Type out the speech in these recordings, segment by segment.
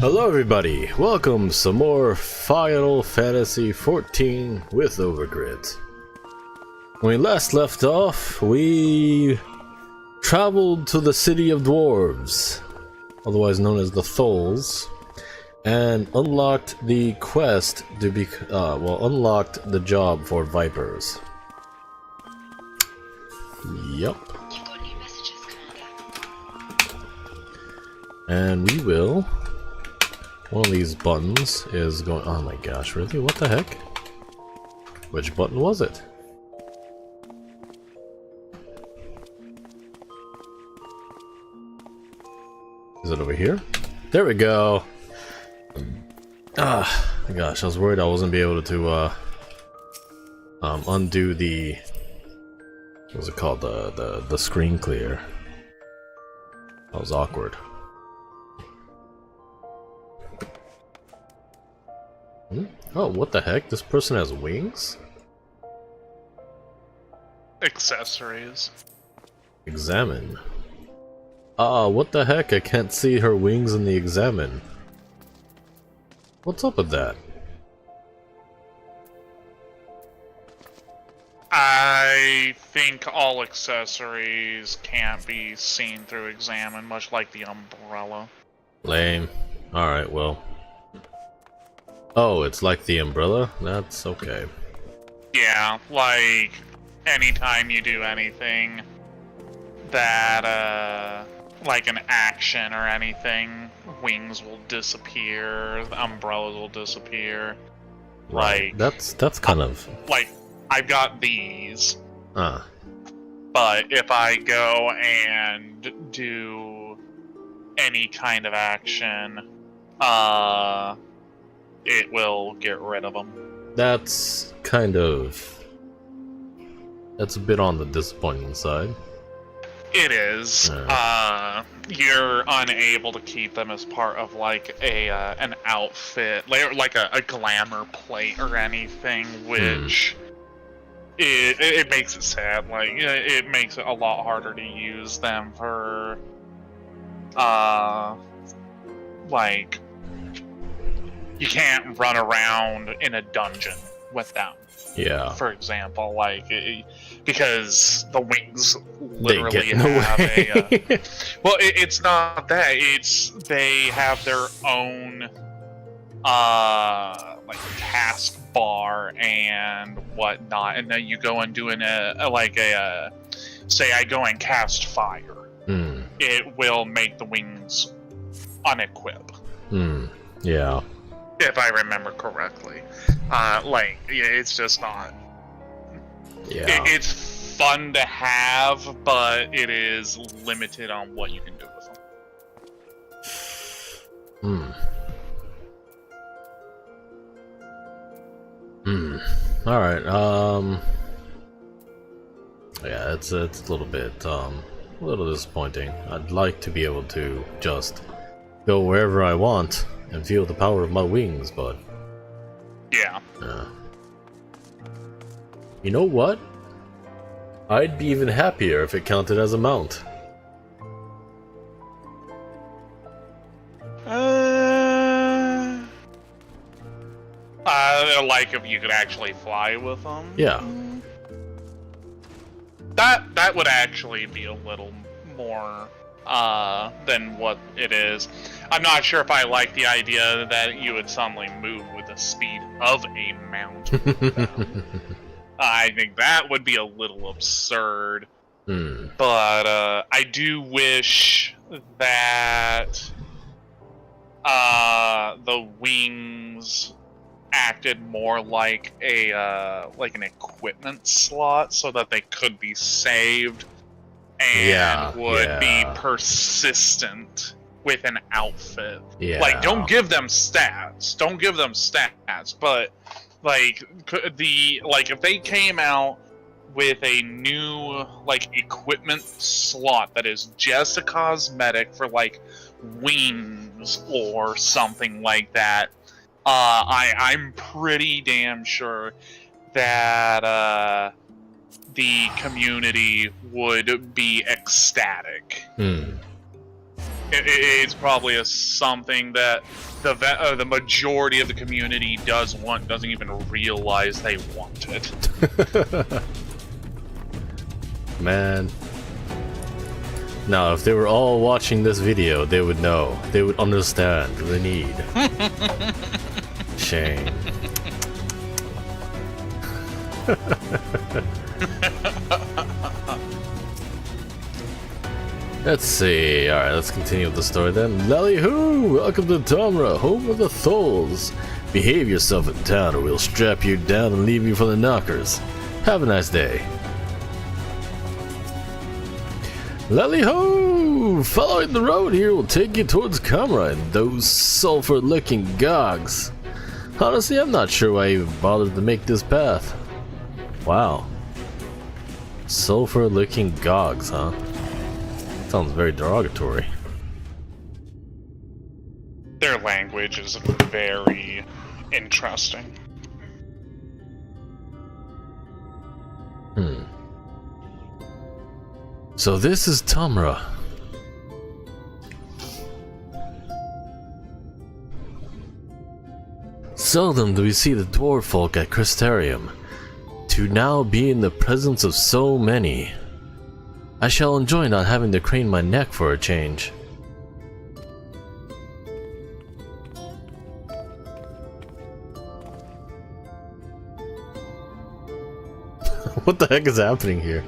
Hello everybody, welcome to some more Final Fantasy XIV with OverCrit. When we last left off, we traveled to the city of dwarves, otherwise known as the Tholls, and unlocked the quest to be, unlocked the job for Vipers. Yup. You've got new messages, Commander. And we will... One of these buttons is going... Oh my gosh, really? What the heck? Which button was it? Is it over here? There we go! Ah, gosh, I was worried I wasn't be able to, undo the... What was it called? The screen clear. That was awkward. Oh, what the heck? This person has wings? Accessories. Examine. What the heck? I can't see her wings in the examine. What's up with that? I think all accessories can't be seen through examine, much like the umbrella. Lame. Alright, well. Oh, it's like the umbrella? That's okay. Yeah, like, anytime you do anything that, like an action or anything, wings will disappear, the umbrellas will disappear. Right. Like... That's kind of... Like, I've got these. Ah. But if I go and do any kind of action, it will get rid of them. That's kind of... That's a bit on the disappointing side. It is. You're unable to keep them as part of like a an outfit, like a glamour plate or anything, which it makes it sad. Like it makes it a lot harder to use them for like. You can't run around in a dungeon with them. Yeah. For example, like because the wings literally They get in the have way. a. Well, it's not that. It's they have their own like task bar and whatnot, and then you go and do say I go and cast fire. It will make the wings unequip. Yeah. If I remember correctly. Like, yeah, it's just not... Yeah. It's fun to have, but it is limited on what you can do with them. Alright, yeah, it's a little bit, a little disappointing. I'd like to be able to just go wherever I want and feel the power of my wings, but... Yeah. You know what? I'd be even happier if it counted as a mount. Like if you could actually fly with them? Yeah. That would actually be a little more than what it is. I'm not sure if I like the idea that you would suddenly move with the speed of a mount. I think that would be a little absurd. But I do wish that the wings acted more like a like an equipment slot, so that they could be saved and would be persistent with an outfit. Yeah. Like, don't give them stats. Don't give them stats. But like if they came out with a new like equipment slot that is just a cosmetic for like wings or something like that, I'm pretty damn sure that the community would be ecstatic. It's probably something that the majority of the community does want, doesn't even realize they want it. Man. Now, if they were all watching this video, they would know. They would understand the need. Shame. Let's see. Alright, let's continue with the story then. Lally-hoo! Welcome to Tamra, home of the Tholls. Behave yourself in town or we'll strap you down and leave you for the knockers. Have a nice day. Lally-ho! Following the road here will take you towards Kamra and those sulfur-looking gogs. Honestly, I'm not sure why I even bothered to make this path. Wow. Sulfur-looking gogs, huh? Sounds very derogatory. Their language is very interesting. So this is Tamra. Seldom do we see the dwarf folk at Crystarium. To now be in the presence of so many. I shall enjoy not having to crane my neck for a change. What the heck is happening here?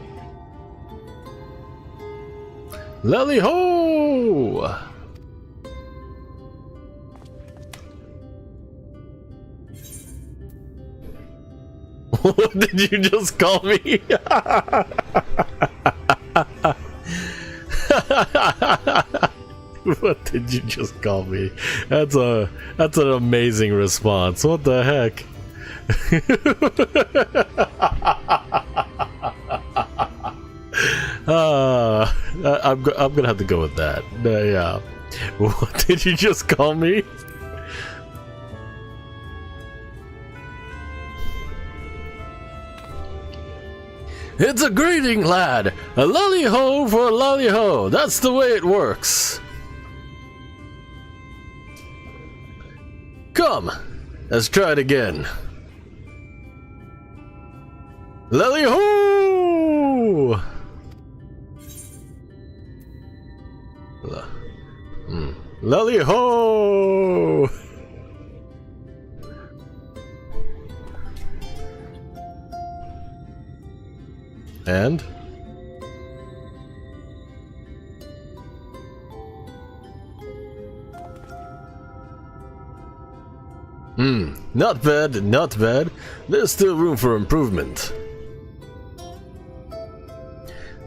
Lally-ho! What did you just call me? What did you just call me? That's an amazing response. What the heck? I'm gonna have to go with that. Yeah. What did you just call me? It's a greeting, lad. A lally-ho for a lally-ho. That's the way it works. Come, let's try it again. Lally-ho! Lally-ho! And? Not bad, not bad. There's still room for improvement.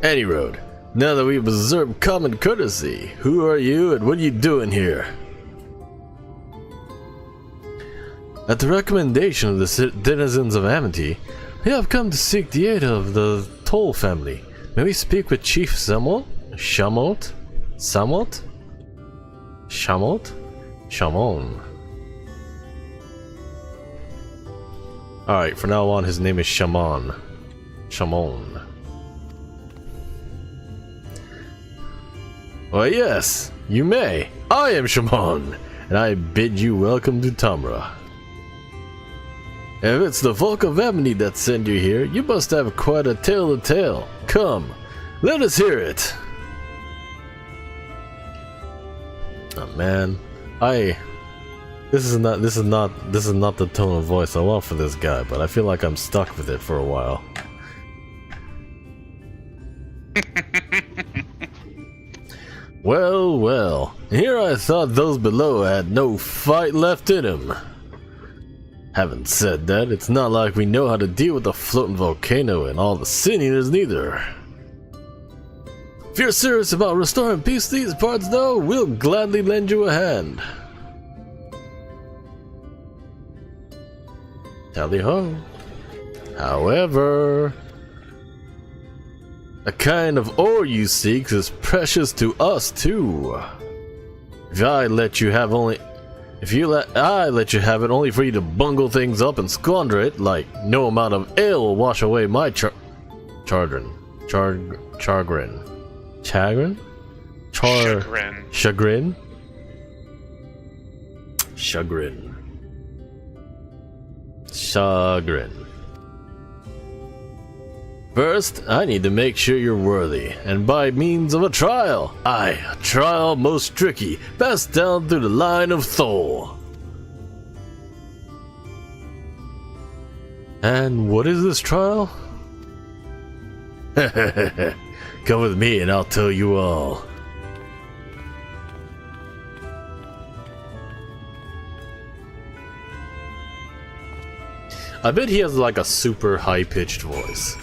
Any road. Now that we've observed common courtesy, who are you and what are you doing here? At the recommendation of the denizens of Amity, we have come to seek the aid of the Toll family. May we speak with Chief Samot? Shamot? Samot? Shamot? Shamon. Alright, for now on his name is Shaman. Shamon. Why yes, you may. I am Shaman, and I bid you welcome to Tamra. If it's the folk of Amity that sent you here, you must have quite a tale to tell. Come, let us hear it. Oh man, this is not the tone of voice I want for this guy, but I feel like I'm stuck with it for a while. Well, well, here I thought those below had no fight left in them. Having said that, it's not like we know how to deal with a floating volcano and all the sinners neither. If you're serious about restoring peace to these parts though, we'll gladly lend you a hand. Tally-ho. However, the kind of ore you seek is precious to us too. If I let you have it only for you to bungle things up and squander it, like no amount of ale will wash away my chagrin. Chagrin? Chagrin. Chagrin? Chagrin. Chagrin. First, I need to make sure you're worthy, and by means of a trial. Aye, a trial most tricky, passed down through the line of Tholls. And what is this trial? Come with me and I'll tell you all. I bet he has like a super high-pitched voice.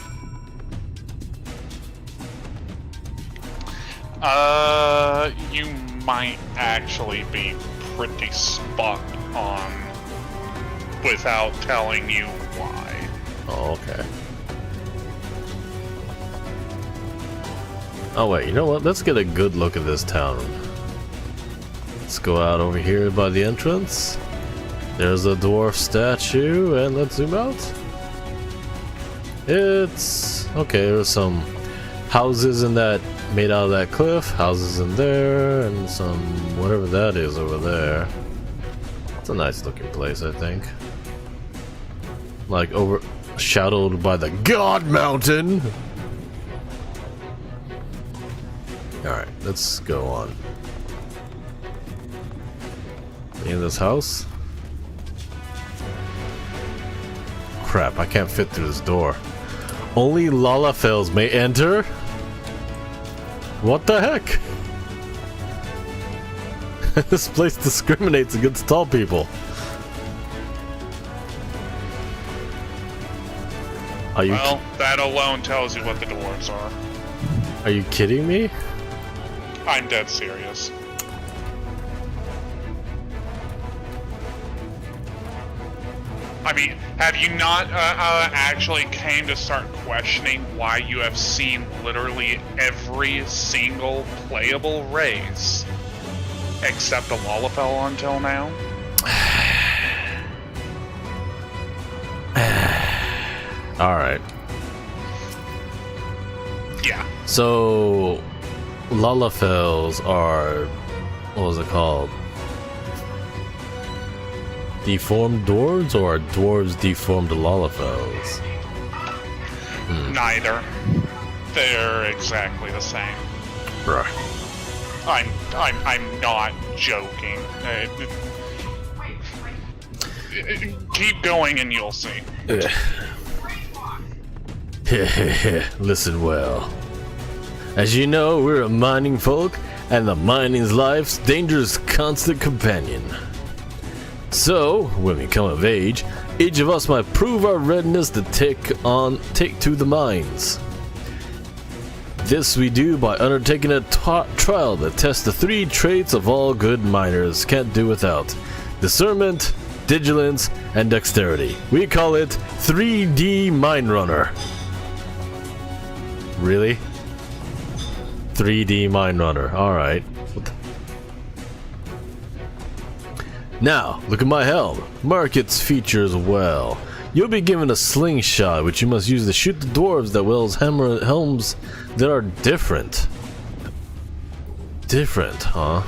You might actually be pretty spot on without telling you why. Oh, okay. Oh wait, you know what? Let's get a good look at this town. Let's go out over here by the entrance. There's a dwarf statue, and let's zoom out. It's... okay, there's some houses in that, made out of that cliff, houses in there, and some whatever that is over there. It's a nice looking place, I think. Like overshadowed by the God Mountain. Alright, let's go on. In this house? Crap, I can't fit through this door. Only Lalafels may enter? What the heck? This place discriminates against tall people. Are you Well, that alone tells you what the dwarves are. Are you kidding me? I'm dead serious. I mean, have you not actually came to start questioning why you have seen literally every single playable race except a Lalafell until now? Alright. Yeah. So, Lalafels are... what was it called? Deformed dwarves, or are dwarves deformed Lalafels? Neither. They're exactly the same. Bruh. I'm not joking. Keep going and you'll see. Listen well. As you know, we're a mining folk, and the mining's life's dangerous constant companion. So, when we come of age, each of us might prove our readiness to take to the mines. This we do by undertaking a trial that tests the 3 traits of all good miners can't do without: discernment, vigilance, and dexterity. We call it 3D Mine Runner. Really? 3D Mine Runner. Alright. Now, look at my helm. Mark its features well. You'll be given a slingshot, which you must use to shoot the dwarves that wields helms that are different. Different, huh?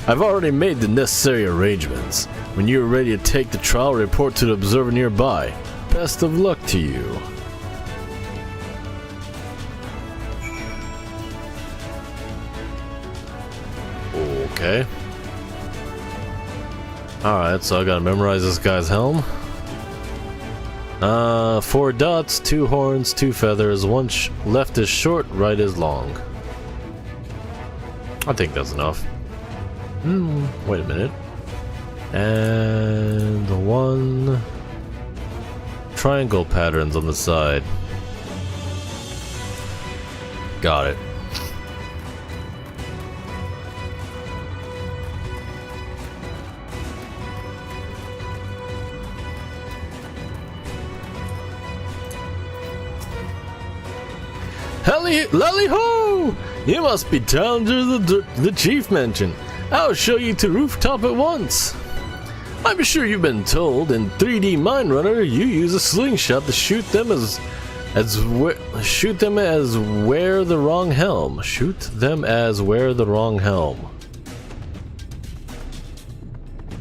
I've already made the necessary arrangements. When you're ready to take the trial, report to the observer nearby. Best of luck to you. Okay. Alright, so I gotta memorize this guy's helm. 4 dots, 2 horns, 2 feathers, 1 left is short, right is long. I think that's enough. Wait a minute. And 1 triangle patterns on the side. Got it. Lally ho! You must be down to the chief mentioned. I'll show you to rooftop at once. I'm sure you've been told in 3D Mine Runner you use a slingshot to shoot them as Shoot them as wear the wrong helm. Shoot them as wear the wrong helm.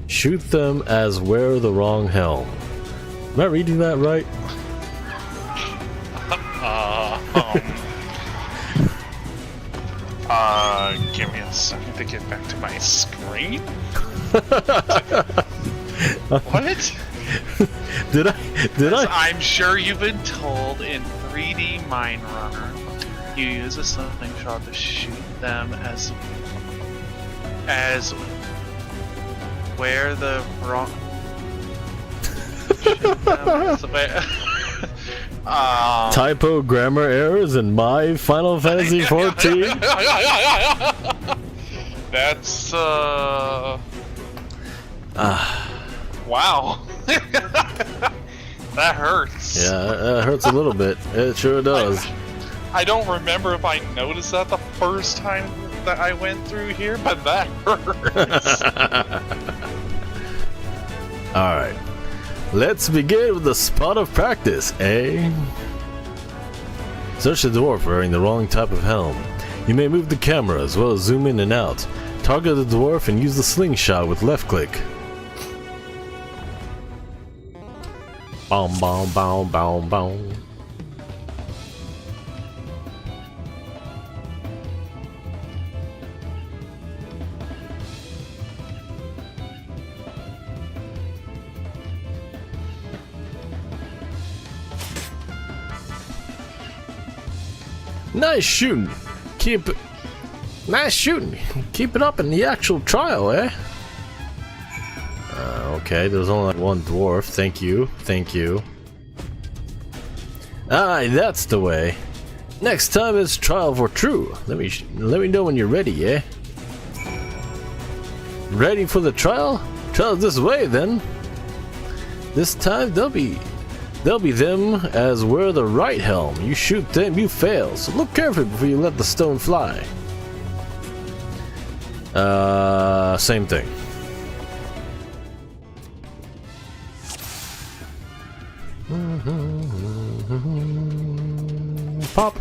Shoot them as wear the wrong helm. Am I reading that right? Give me a second to get back to my screen. What? Did I? I'm sure you've been told in 3D Mine Runner, you use a slingshot to shoot them as where the wrong. Shoot them as where. Typo grammar errors in my Final Fantasy 14? That's wow. That hurts. Yeah, it hurts a little bit. It sure does. I don't remember if I noticed that the first time that I went through here, but that hurts. Alright. Let's begin with the spot of practice, eh? Search the dwarf wearing the wrong type of helm. You may move the camera as well as zoom in and out. Target the dwarf and use the slingshot with left click. Boom, boom, boom, boom, boom. Nice shooting. Nice shooting. Keep it up in the actual trial, eh? Okay, there's only one dwarf. Thank you. Thank you. Aye, that's the way. Next time it's trial for true. Let me know when you're ready, eh? Ready for the trial? Trial this way, then. This time they'll be them as wear the right helm. You shoot them, you fail. So look carefully before you let the stone fly. Same thing. Pop.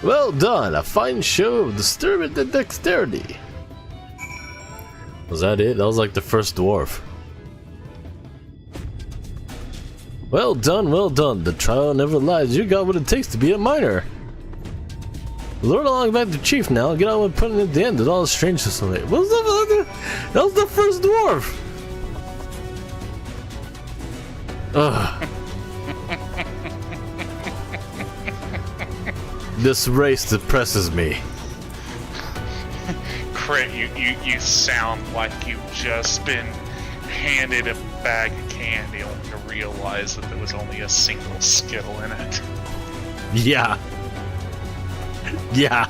Well done. A fine show of disturbing the dexterity. Was that it? That was like the first dwarf. Well done, well done. The trial never lies. You got what it takes to be a miner. Lord along back to chief now. Get on with putting it at the end of all the strangeness of it. That was the first dwarf. Ugh. This race depresses me. Crit, you sound like you've just been handed a bag of candy only to realize that there was only a single Skittle in it. Yeah. Yeah.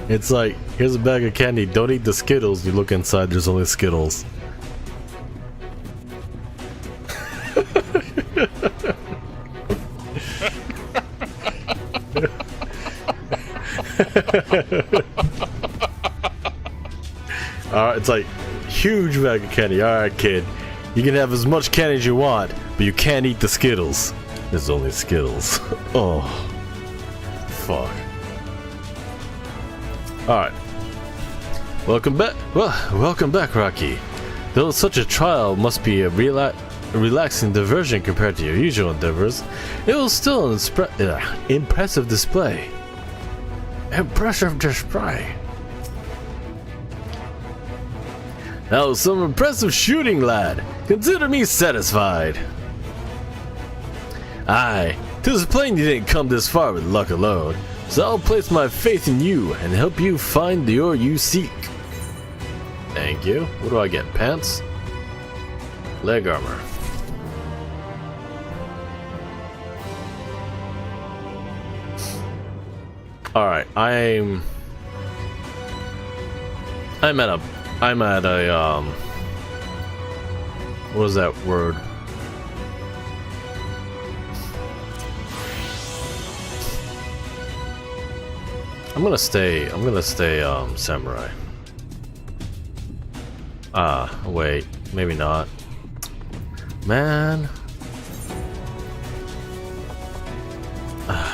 It's like, here's a bag of candy, don't eat the Skittles. You look inside, there's only Skittles. Alright, it's like, huge bag of candy. Alright, kid. You can have as much candy as you want, but you can't eat the Skittles. There's only Skittles. Oh. Fuck. Alright. Welcome back. Well, welcome back, Rocky. Though such a trial must be a relaxing diversion compared to your usual endeavors, it was still an impressive display. Impressive display. That was some impressive shooting, lad. Consider me satisfied. Aye, 'tis plain you didn't come this far with luck alone, so I'll place my faith in you and help you find the ore you seek. Thank you. What do I get? Pants? Leg armor. Alright, I'm at a what is that word? I'm gonna stay samurai. Wait, maybe not. Man,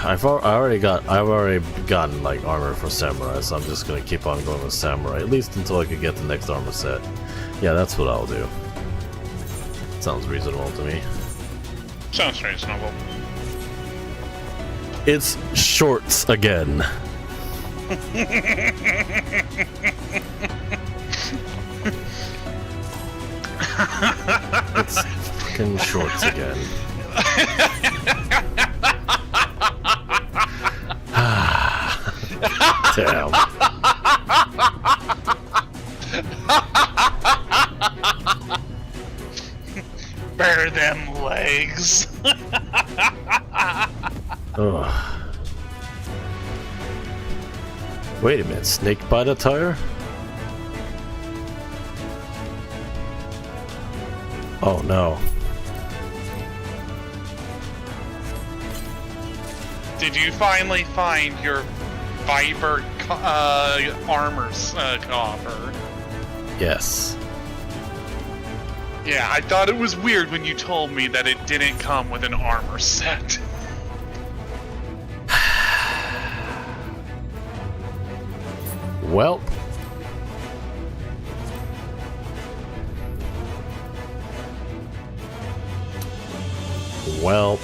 I've already gotten like armor for samurai, so I'm just gonna keep on going with samurai at least until I could get the next armor set. Yeah, that's what I'll do. Sounds reasonable to me. Sounds reasonable. It's shorts again. It's fucking shorts again. Damn. Bear them legs. Ugh. Wait a minute, snake bite attire? Oh no. Did you finally find your fiber armor coffer? Yes. Yeah, I thought it was weird when you told me that it didn't come with an armor set. Well. Well.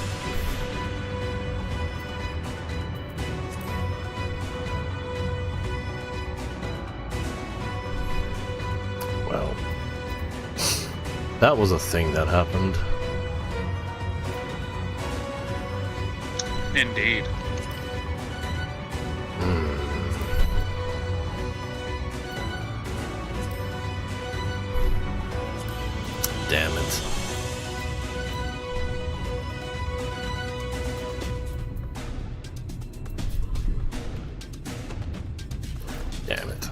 Well. That was a thing that happened. Indeed. Damn it. Damn it.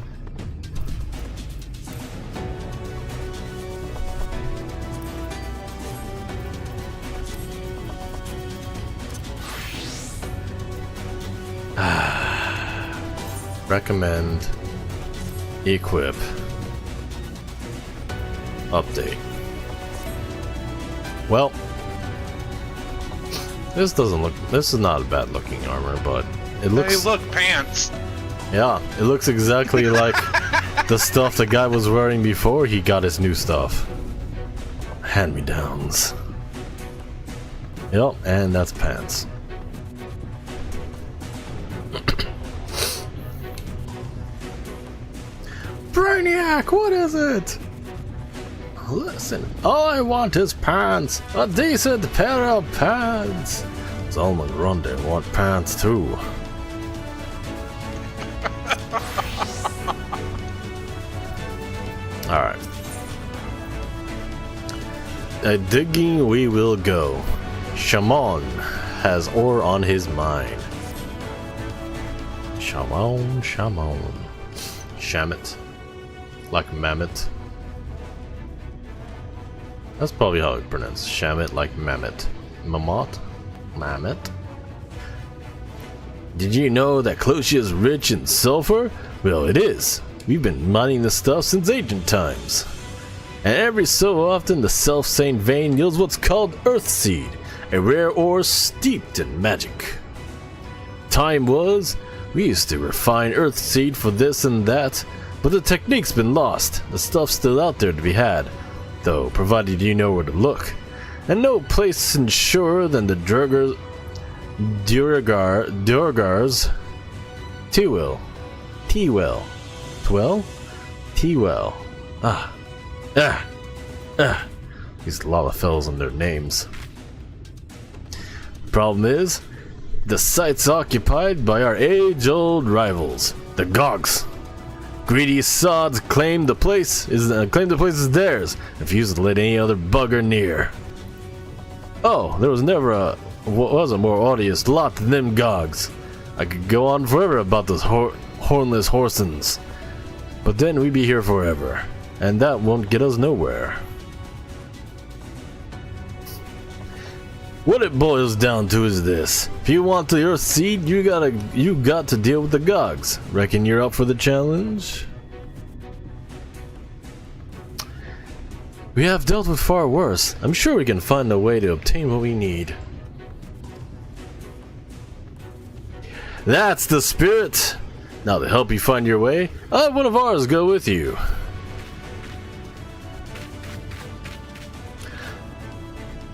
Recommend. Equip. Update. Well, this doesn't look. This is not a bad looking armor, but it looks. Hey, look, pants. Yeah, it looks exactly like the stuff the guy was wearing before he got his new stuff. Hand-me-downs. Yep, and that's pants. Brainiac, what is it? Listen, all I want is pants. A decent pair of pants. Salmon Ronde want pants too. Alright. Digging we will go. Shaman has ore on his mind. Shaman. Shamit. Like mammoth. That's probably how it pronounced. Shamit like mammoth. Mammoth? Did you know that Clotia is rich in sulfur? Well, it is. We've been mining this stuff since ancient times. And every so often the self-same vein yields what's called Earth Seed, a rare ore steeped in magic. Time was, we used to refine Earth Seed for this and that, but the technique's been lost. The stuff's still out there to be had, though, provided you know where to look. And no place is surer than the Durgar's T-Well. These Lalafels and their names. Problem is, the site's occupied by our age-old rivals, the Gogs. Greedy sods claim the place is theirs, and refuse to let any other bugger near. Oh, there was never a more odious lot than them Gogs. I could go on forever about those hornless horsens, but then we'd be here forever, and that won't get us nowhere. What it boils down to is this: if you want the Earth Seed, you got to deal with the Gogs. Reckon you're up for the challenge? We have dealt with far worse. I'm sure we can find a way to obtain what we need. That's the spirit! Now to help you find your way, I'll have one of ours go with you.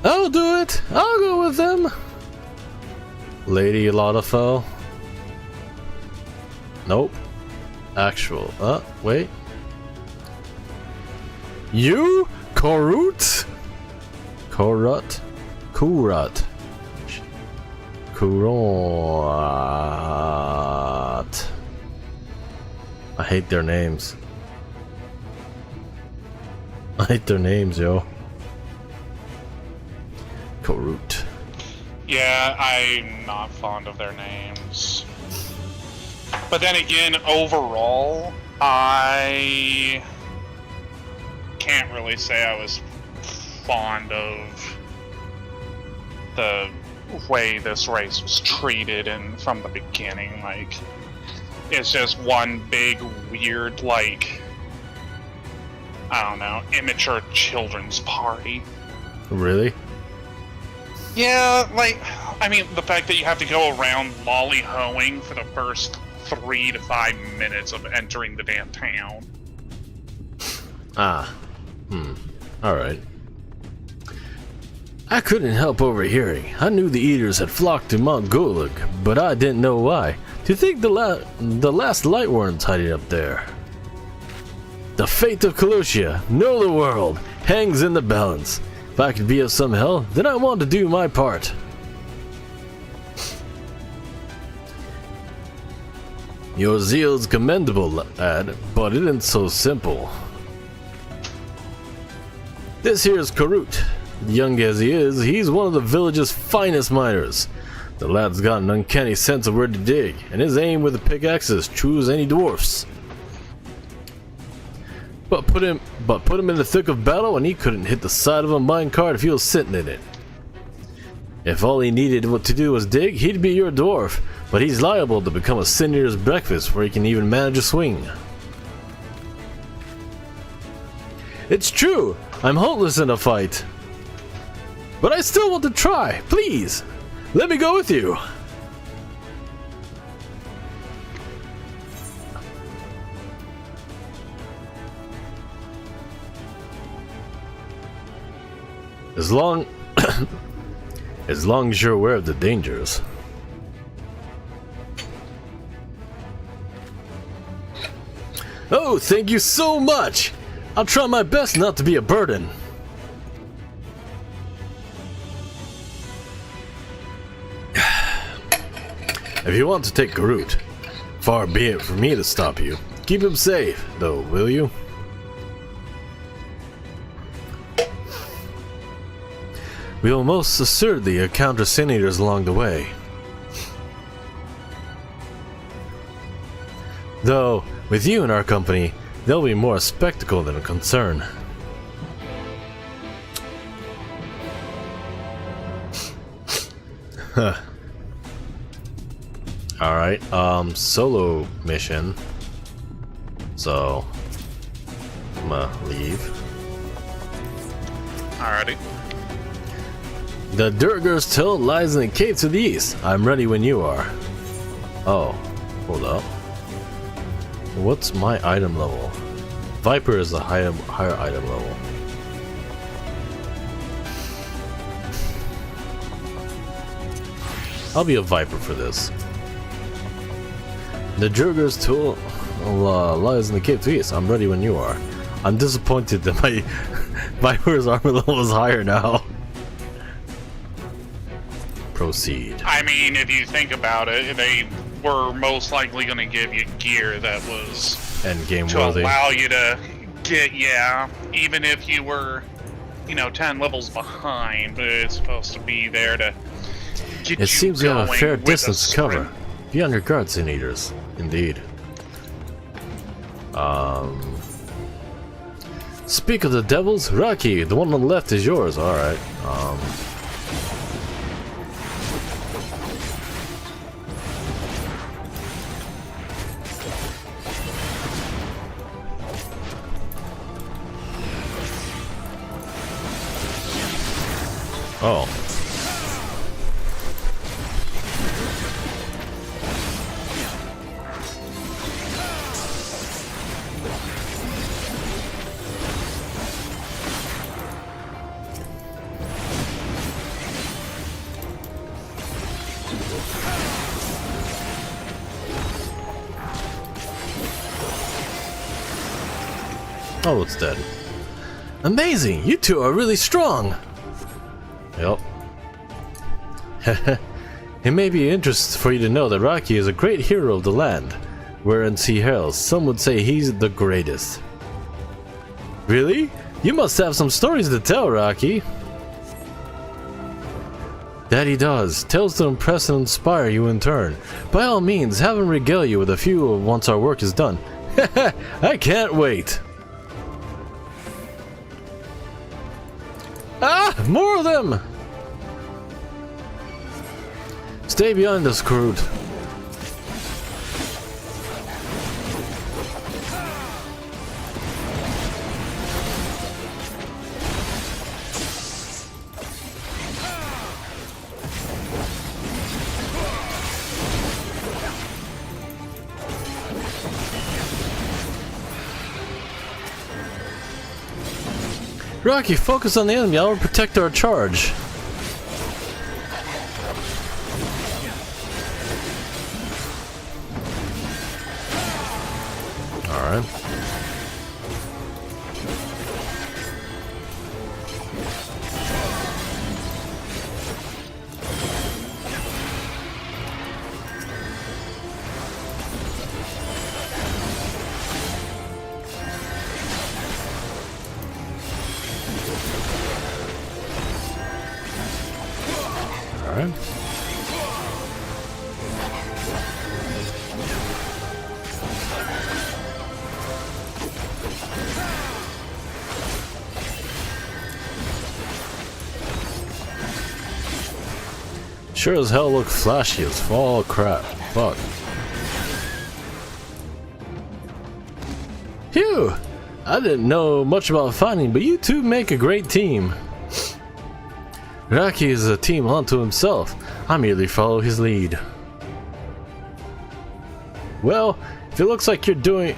I'll do it! I'll go with them! Lady Laudafell? Nope. Actual. Wait. You? Korut? Korut? Kurat. Kurat. I hate their names. I hate their names, yo. Korut. Yeah, I'm not fond of their names. But then again, overall, I can't really say I was fond of the way this race was treated and from the beginning. Like, it's just one big weird, like, I don't know, immature children's party. Really? Yeah, like, I mean, the fact that you have to go around lolly-hoeing for the first 3 to 5 minutes of entering the damn town. Alright. I couldn't help overhearing. I knew the eaters had flocked to Mount Golig, but I didn't know why. Do you think the last light one's hiding up there? The fate of Colosia, know the world, hangs in the balance. If I could be of some help, then I want to do my part. Your zeal's commendable, lad, but it isn't so simple. This here's Korut. Young as he is, he's one of the village's finest miners. The lad's got an uncanny sense of where to dig, and his aim with the pickaxe is true as any dwarf's. But put him in the thick of battle, and he couldn't hit the side of a minecart if he was sitting in it. If all he needed to do was dig, he'd be your dwarf, but he's liable to become a sinner's breakfast where he can even manage a swing. It's true, I'm hopeless in a fight. But I still want to try, please! Let me go with you! As long as you're aware of the dangers. Oh, thank you so much! I'll try my best not to be a burden. If you want to take Garut, far be it for me to stop you. Keep him safe, though, will you? We will most assuredly encounter sin eaters along the way. Though, with you in our company, they'll be more a spectacle than a concern. Huh. Alright, solo mission. So, I'm gonna leave. Alrighty. The Durgar's Till lies in the cave to the east. I'm ready when you are. Oh, hold up. What's my item level? Viper is the higher item level. I'll be a Viper for this. The Durgar's Till lies in the cave to the east. I'm ready when you are. I'm disappointed that my Viper's armor level is higher now. Proceed. I mean, if you think about it, they were most likely going to give you gear that was Endgame to worthy. allow you to get, yeah, even if you were, 10 levels behind, but it's supposed to be there to get It seems you have a fair distance to cover. sprint. Be on your guard, Sin Eaters. Indeed. Speak of the devils, Raki, the one on the left is yours. Alright. Oh. Oh, it's dead. Amazing! You two are really strong! Yep. It may be of interest for you to know that Rocky is a great hero of the land, wherein he hails. Some would say he's the greatest. Really? You must have some stories to tell, Rocky. That he does. Tales to impress and inspire you in turn. By all means, have him regale you with a few once our work is done. I can't wait. Ah! More of them! Stay behind us, Groot. Rocky, focus on the enemy. I will protect our charge. Alright. Alright. Sure as hell look flashy as fall crap. Fuck. Phew! I didn't know much about fighting, but you two make a great team. Rocky is a team unto himself. I merely follow his lead. Well, if it looks like you're doing...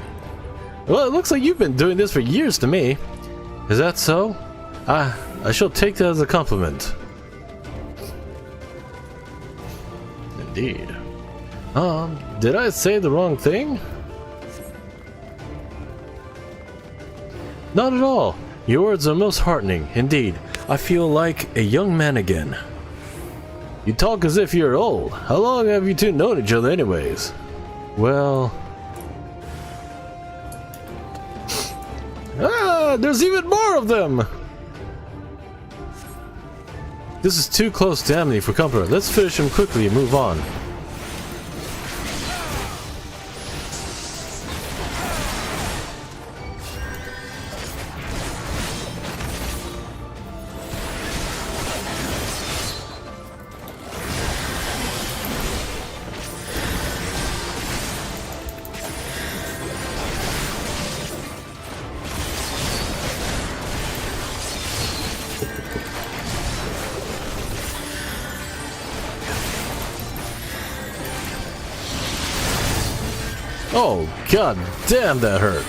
Well, it looks like you've been doing this for years to me. Is that so? I shall take that as a compliment. Indeed. Did I say the wrong thing? Not at all. Your words are most heartening, indeed. I feel like a young man again. You talk as if you're old. How long have you two known each other anyways? Well... Ah! There's even more of them! This is too close to Amity for comfort. Let's finish him quickly and move on. Oh, god damn, that hurt.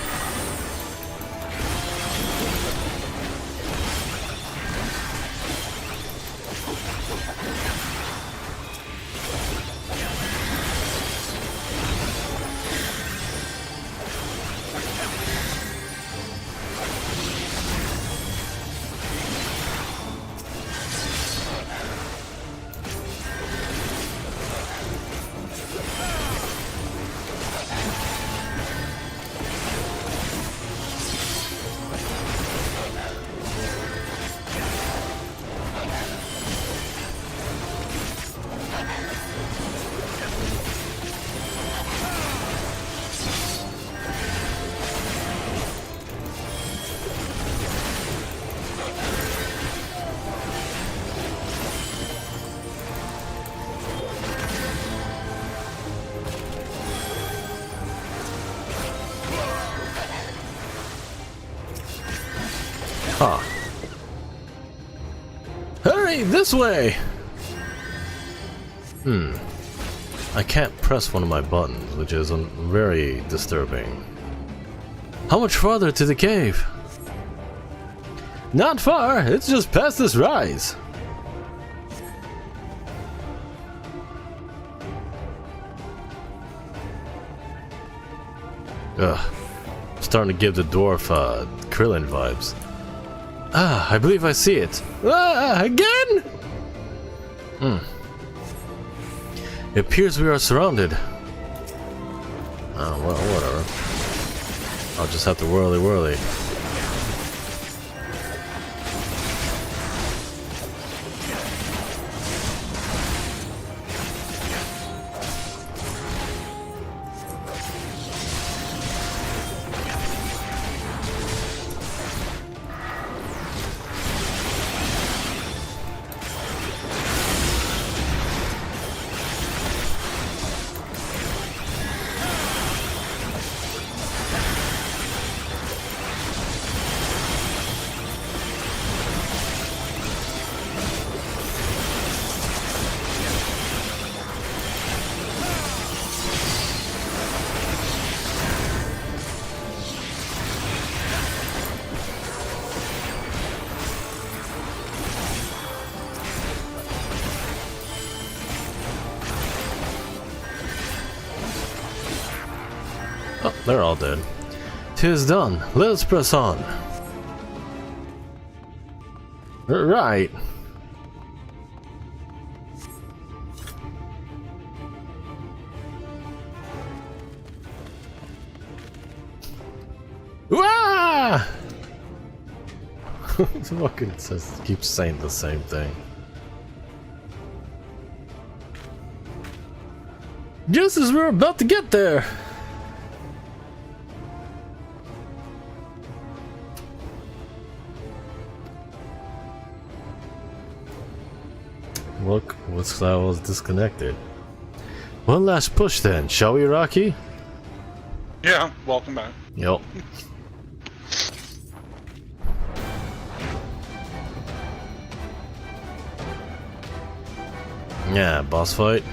Huh. Hurry, this way! I can't press one of my buttons, which is very disturbing. How much farther to the cave? Not far, it's just past this rise. Ugh. Starting to give the dwarf Krillin vibes. Ah, I believe I see it. Ah, again? It appears we are surrounded. Oh, well, whatever. I'll just have to whirly. Oh, they're all dead. 'Tis done. Let us press on. Right. Wah! Fucking says, keeps saying the same thing. Just as we're about to get there. Look, what's that was disconnected. One last push then, shall we, Rocky? Yeah, welcome back. Yup. Yeah, boss fight.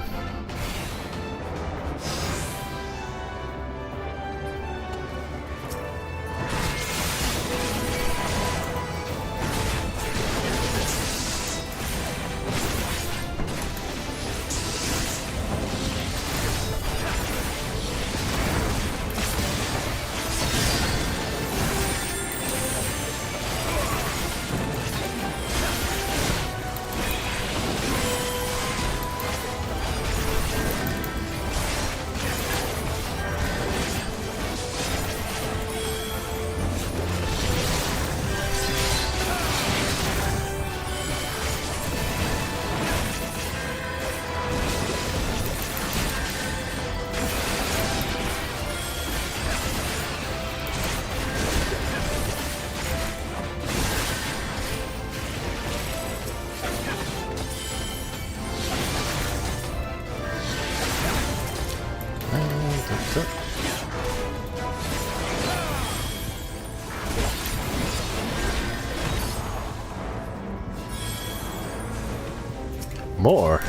More.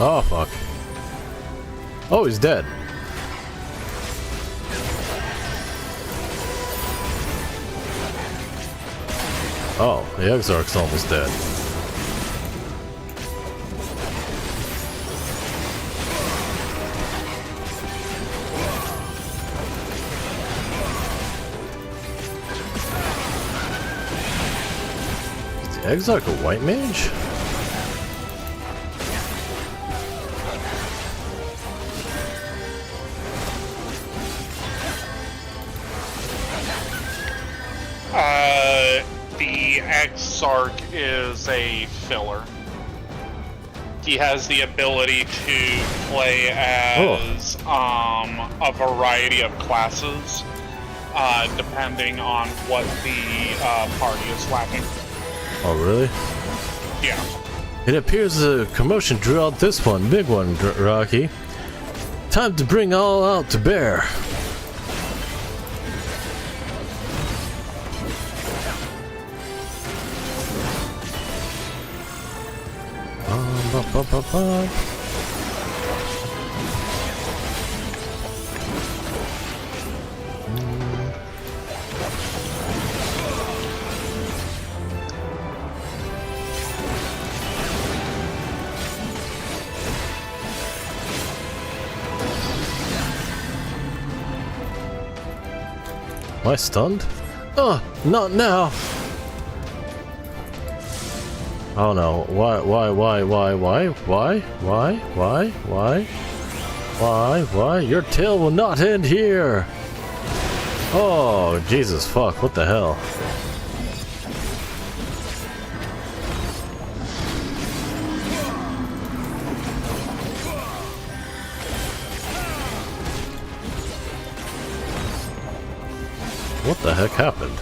Oh, fuck. Oh, he's dead. Oh, the Exarch's almost dead. Is the Exarch a white mage? The Exarch is a filler. He has the ability to play as a variety of classes, depending on what the party is lacking. Oh, really? Yeah. It appears a commotion drew out this one, big one, Rocky. Time to bring all out to bear. Am I stunned? Oh, not now! Oh no, why? Your tale will not end here! Oh, Jesus fuck, what the hell? What the heck happened?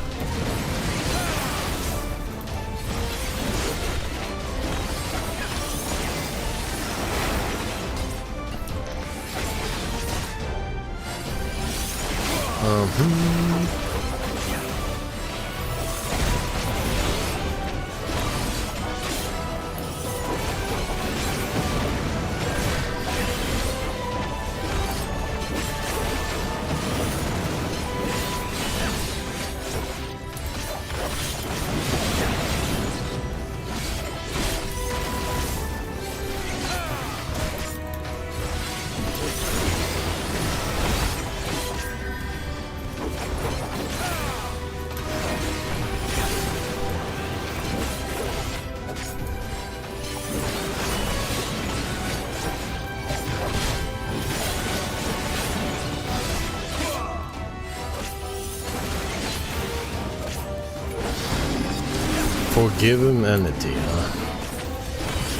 Forgive him entity, huh?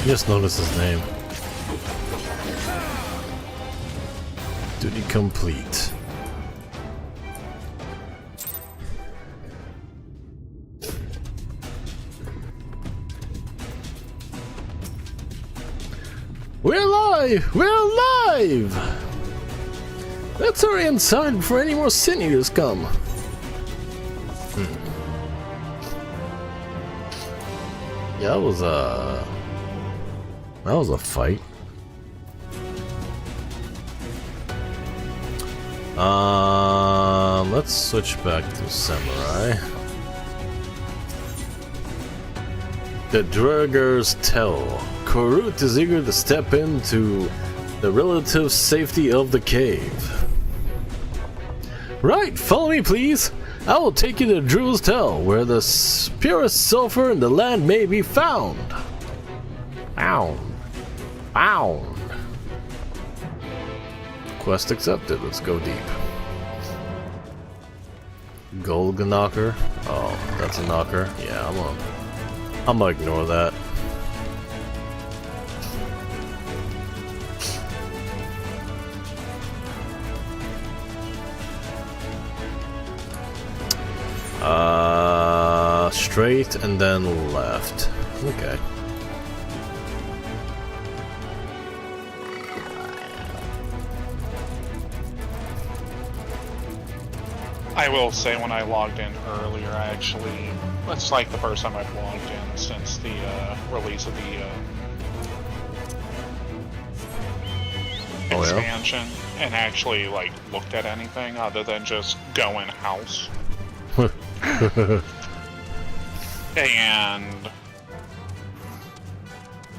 Just notice his name. Duty complete. We're alive! We're alive! Let's hurry inside before any more sin eaters come. Yeah, that was a fight. Let's switch back to samurai. The Draggers tell Korut is eager to step into the relative safety of the cave. Right, follow me please. I will take you to Drew's Tell, where the purest sulfur in the land may be found. Found. Quest accepted. Let's go deep. Golga knocker. Oh, that's a knocker. Yeah, I'm gonna ignore that. Straight and then left. Okay. I will say when I logged in earlier, it's like the first time I've logged in since the release of the expansion, and actually like looked at anything other than just go in house. And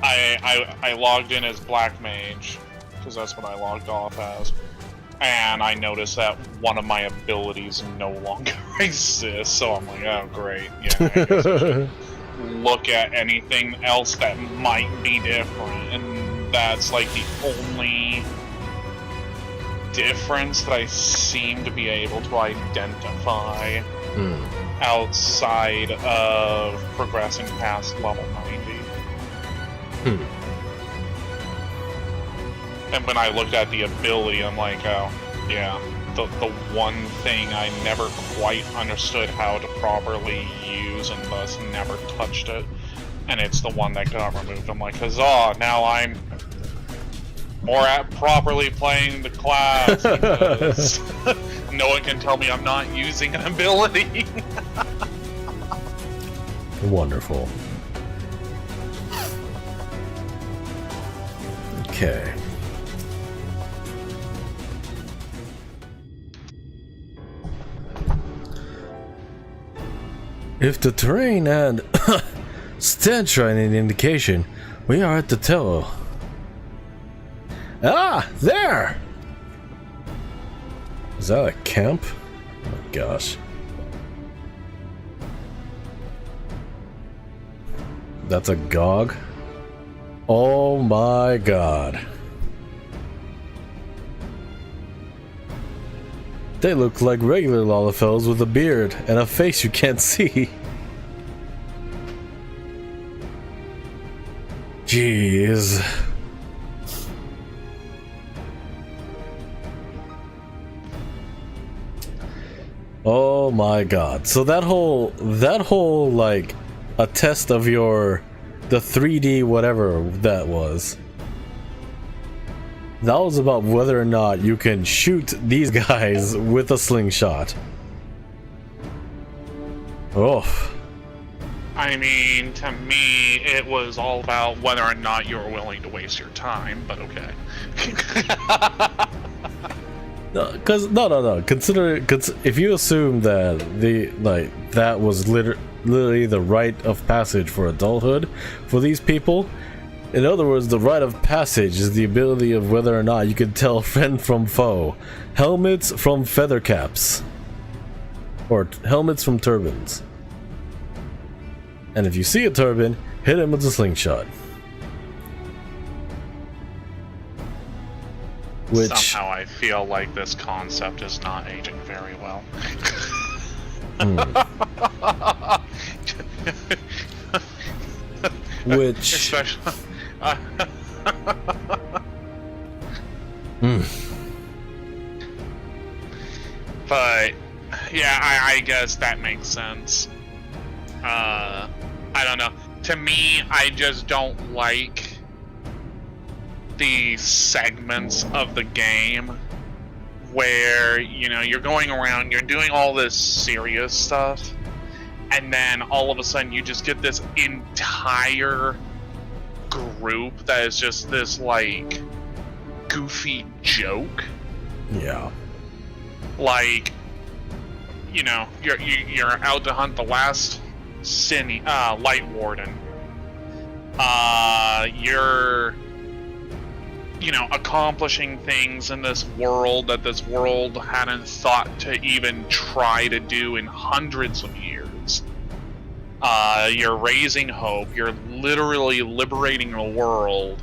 I logged in as Black Mage, because that's what I logged off as, and I noticed that one of my abilities no longer exists, so I'm like, oh great, yeah, I guess I should look at anything else that might be different, and that's like the only difference that I seem to be able to identify outside of progressing past level 90. And when I looked at the ability, I'm like, oh, yeah, the one thing I never quite understood how to properly use and thus never touched it, and it's the one that got removed. I'm like, huzzah, now I'm or at properly playing the class. Because no one can tell me I'm not using an ability. Wonderful. Okay. If the terrain and stench are any indication, we are at the Tello. Ah, there! Is that a camp? Oh my gosh. That's a Gog? Oh my god. They look like regular Lalafels with a beard and a face you can't see. Jeez. Oh my god. So that whole like a test of the 3D whatever that was. That was about whether or not you can shoot these guys with a slingshot. Oh. I mean, to me, it was all about whether or not you were willing to waste your time, but okay. No. Consider if you assume that that was literally the rite of passage for adulthood for these people. In other words, the rite of passage is the ability of whether or not you can tell friend from foe, helmets from feather caps, or helmets from turbans. And if you see a turban, hit him with a slingshot. Which somehow I feel like this concept is not aging very well. Which especially but yeah, I guess that makes sense. I don't know. To me, I just don't like the segments of the game where, you know, you're going around, you're doing all this serious stuff, and then all of a sudden you just get this entire group that is just this, like, goofy joke. Yeah. Like, you know, you're out to hunt the last Light Warden. You're, you know, accomplishing things in this world that this world hadn't thought to even try to do in hundreds of years. You're raising hope, you're literally liberating the world,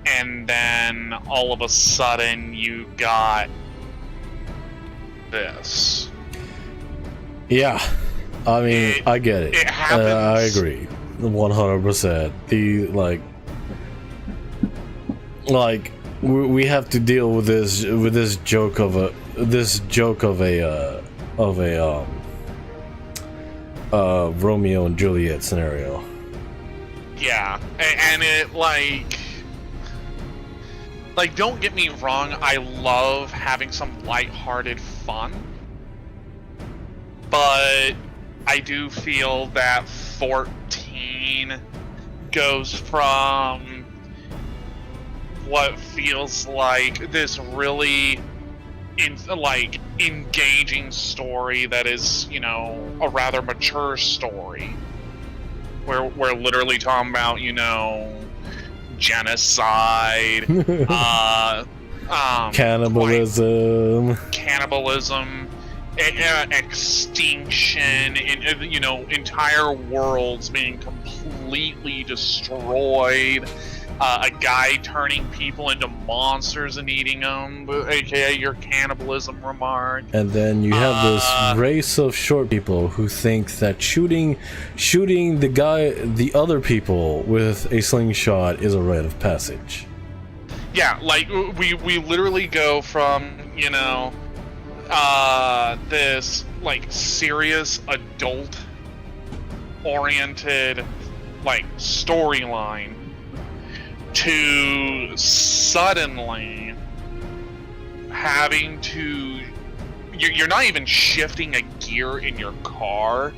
and then all of a sudden you got this. Yeah. I mean, I get it. It happens. I agree, 100%. We have to deal with this joke of a Romeo and Juliet scenario. Yeah, and it like don't get me wrong, I love having some lighthearted fun, but I do feel that 14 goes from what feels like this really engaging story that is, you know, a rather mature story where we're literally talking about, you know, genocide, cannibalism, extinction, and, you know, entire worlds being completely destroyed, a guy turning people into monsters and eating them, aka your cannibalism remark. And then you have this race of short people who think that shooting the other people with a slingshot is a rite of passage. Yeah, like we literally go from, you know, this like serious adult oriented like storyline to suddenly having to... You're not even shifting a gear in your car.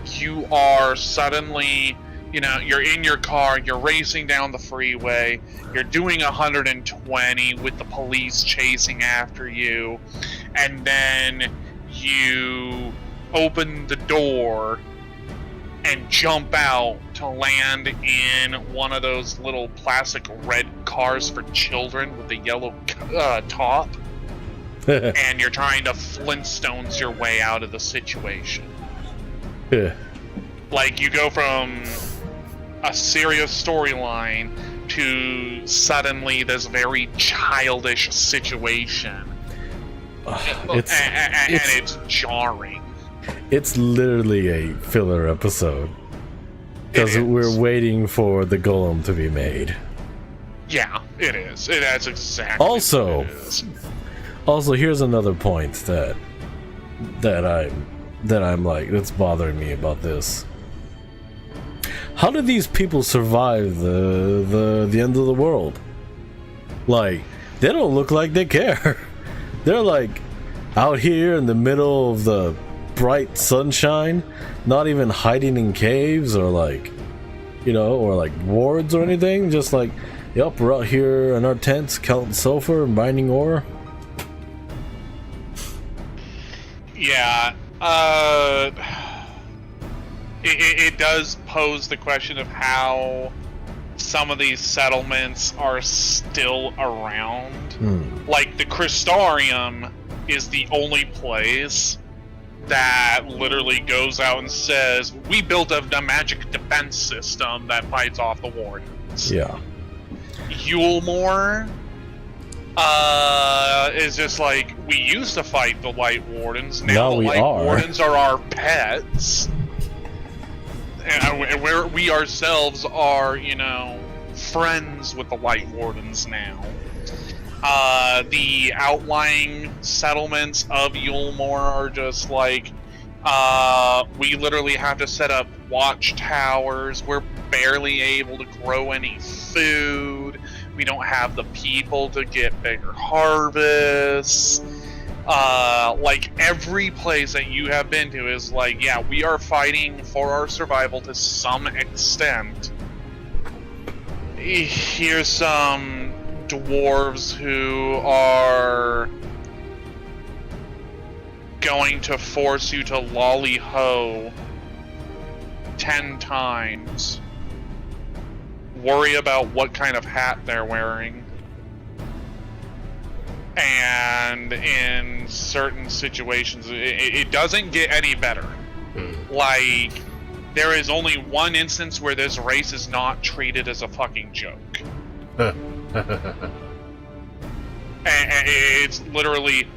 You are suddenly, you're in your car, you're racing down the freeway, you're doing 120 with the police chasing after you, and then you open the door and jump out to land in one of those little plastic red cars for children with the yellow top. And you're trying to Flintstones your way out of the situation. Yeah. Like, you go from a serious storyline to suddenly this very childish situation. It's jarring. It's literally a filler episode. Because we're waiting for the golem to be made. Yeah, it is. That's exactly also, what it is. Also, here's another point that I'm like, that's bothering me about this. How do these people survive the end of the world? Like, they don't look like they care. They're like out here in the middle of the bright sunshine, not even hiding in caves or like, or like wards or anything. Just like, yep, we're out here in our tents, counting sulfur and mining ore. Yeah, it does pose the question of how some of these settlements are still around. Like, the Crystarium is the only place that literally goes out and says, we built a magic defense system that fights off the wardens. Yeah. Yulmore is just like, we used to fight the Light Wardens, now the Light Wardens are our pets. And we ourselves are, friends with the Light Wardens now. The outlying settlements of Yulmore are just like, we literally have to set up watchtowers. We're barely able to grow any food. We don't have the people to get bigger harvests. Like, every place that you have been to is like, yeah, we are fighting for our survival to some extent. Here's some dwarves who are going to force you to lolly-ho 10 times. Worry about what kind of hat they're wearing. And in certain situations, it doesn't get any better. Like, there is only one instance where this race is not treated as a fucking joke. And it's literally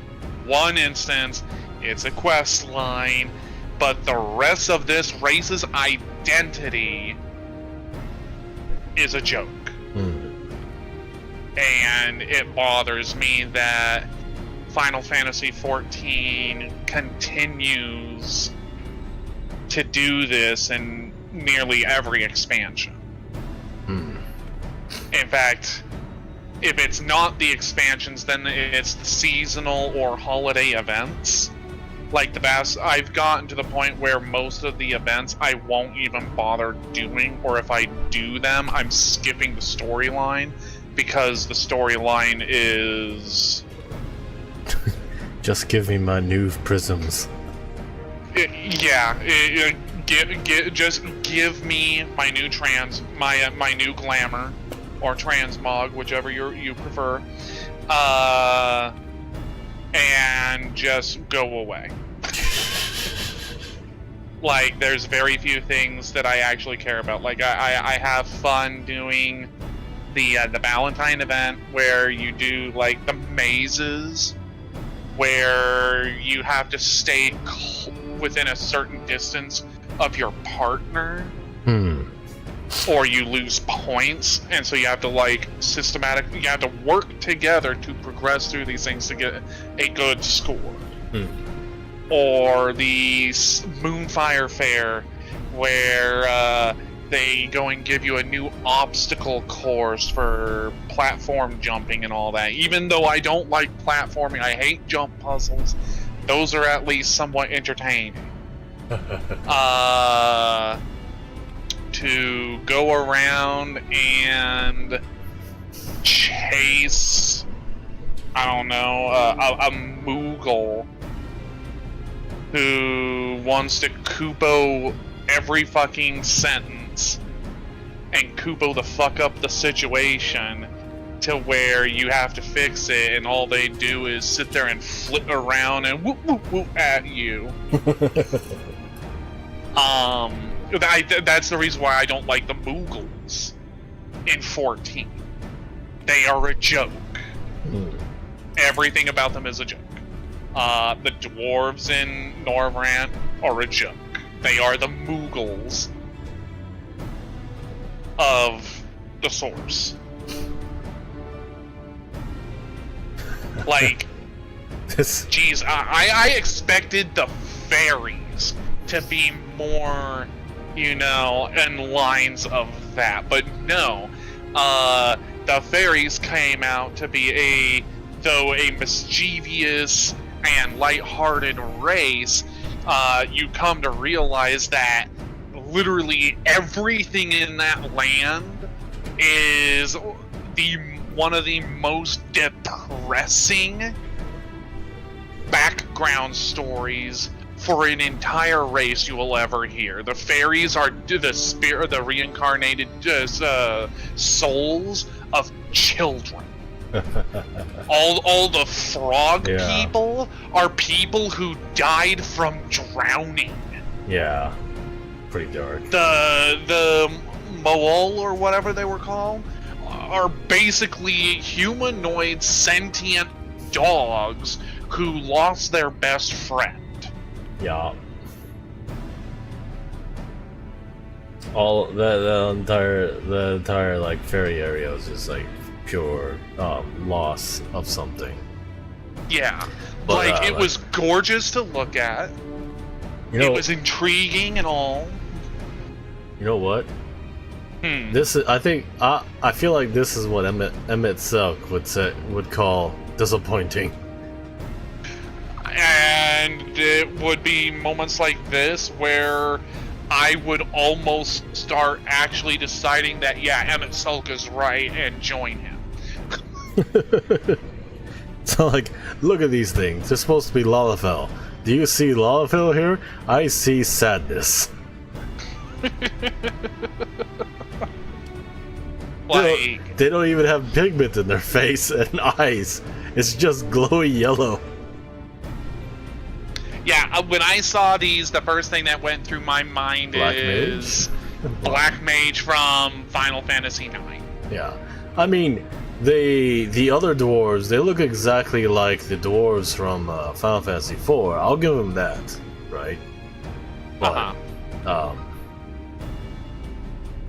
one instance, it's a quest line, but the rest of this race's identity is a joke. And it bothers me that Final Fantasy XIV continues to do this in nearly every expansion. In fact, if it's not the expansions, then it's the seasonal or holiday events. Like I've gotten to the point where most of the events I won't even bother doing, or if I do them, I'm skipping the storyline, because the storyline is... Just give me my new prisms. Just give me my new my new glamour, or transmog, whichever you prefer, and just go away. Like, there's very few things that I actually care about. Like, I have fun doing the Valentine event, where you do like the mazes, where you have to stay within a certain distance of your partner, or you lose points, and so you have to like you have to work together to progress through these things to get a good score. Or the Moonfire Fair, where they go and give you a new obstacle course for platform jumping and all that. Even though I don't like platforming, I hate jump puzzles, those are at least somewhat entertaining. To go around and chase, I don't know, a Moogle who wants to Kupo every fucking sentence and Kupo the fuck up the situation to where you have to fix it, and all they do is sit there and flip around and whoop whoop whoop at you. That's the reason why I don't like the Moogles in 14. They are a joke. Everything about them is a joke. The dwarves in Norvrant are a joke. They are the Moogles of the source. Like, jeez, I expected the fairies to be more, you know, in lines of that, but no. The fairies came out to be though a mischievous and lighthearted race. You come to realize that literally everything in that land is one of the most depressing background stories for an entire race you will ever hear. The fairies are the reincarnated souls of children. all the frog people are people who died from drowning. Yeah, pretty dark. The Mool or whatever they were called are basically humanoid sentient dogs who lost their best friend. Yeah. All the entire like fairy area is just like pure loss of something. Yeah, but, like it was gorgeous to look at. You know, it was intriguing and all. You know what? This is, I think, I feel like this is what Emmett Selk would call disappointing. And it would be moments like this where I would almost start actually deciding that, yeah, Emmett Selk is right and join him. So, like, look at these things. They're supposed to be Lalafell. Do you see Lalafell here? I see sadness. They don't even have pigment in their face and eyes. It's just glowy yellow. Yeah, when I saw these, the first thing that went through my mind is Black Mage from Final Fantasy IX. Yeah, I mean, the other dwarves, they look exactly like the dwarves from Final Fantasy IV. I'll give them that, right? But,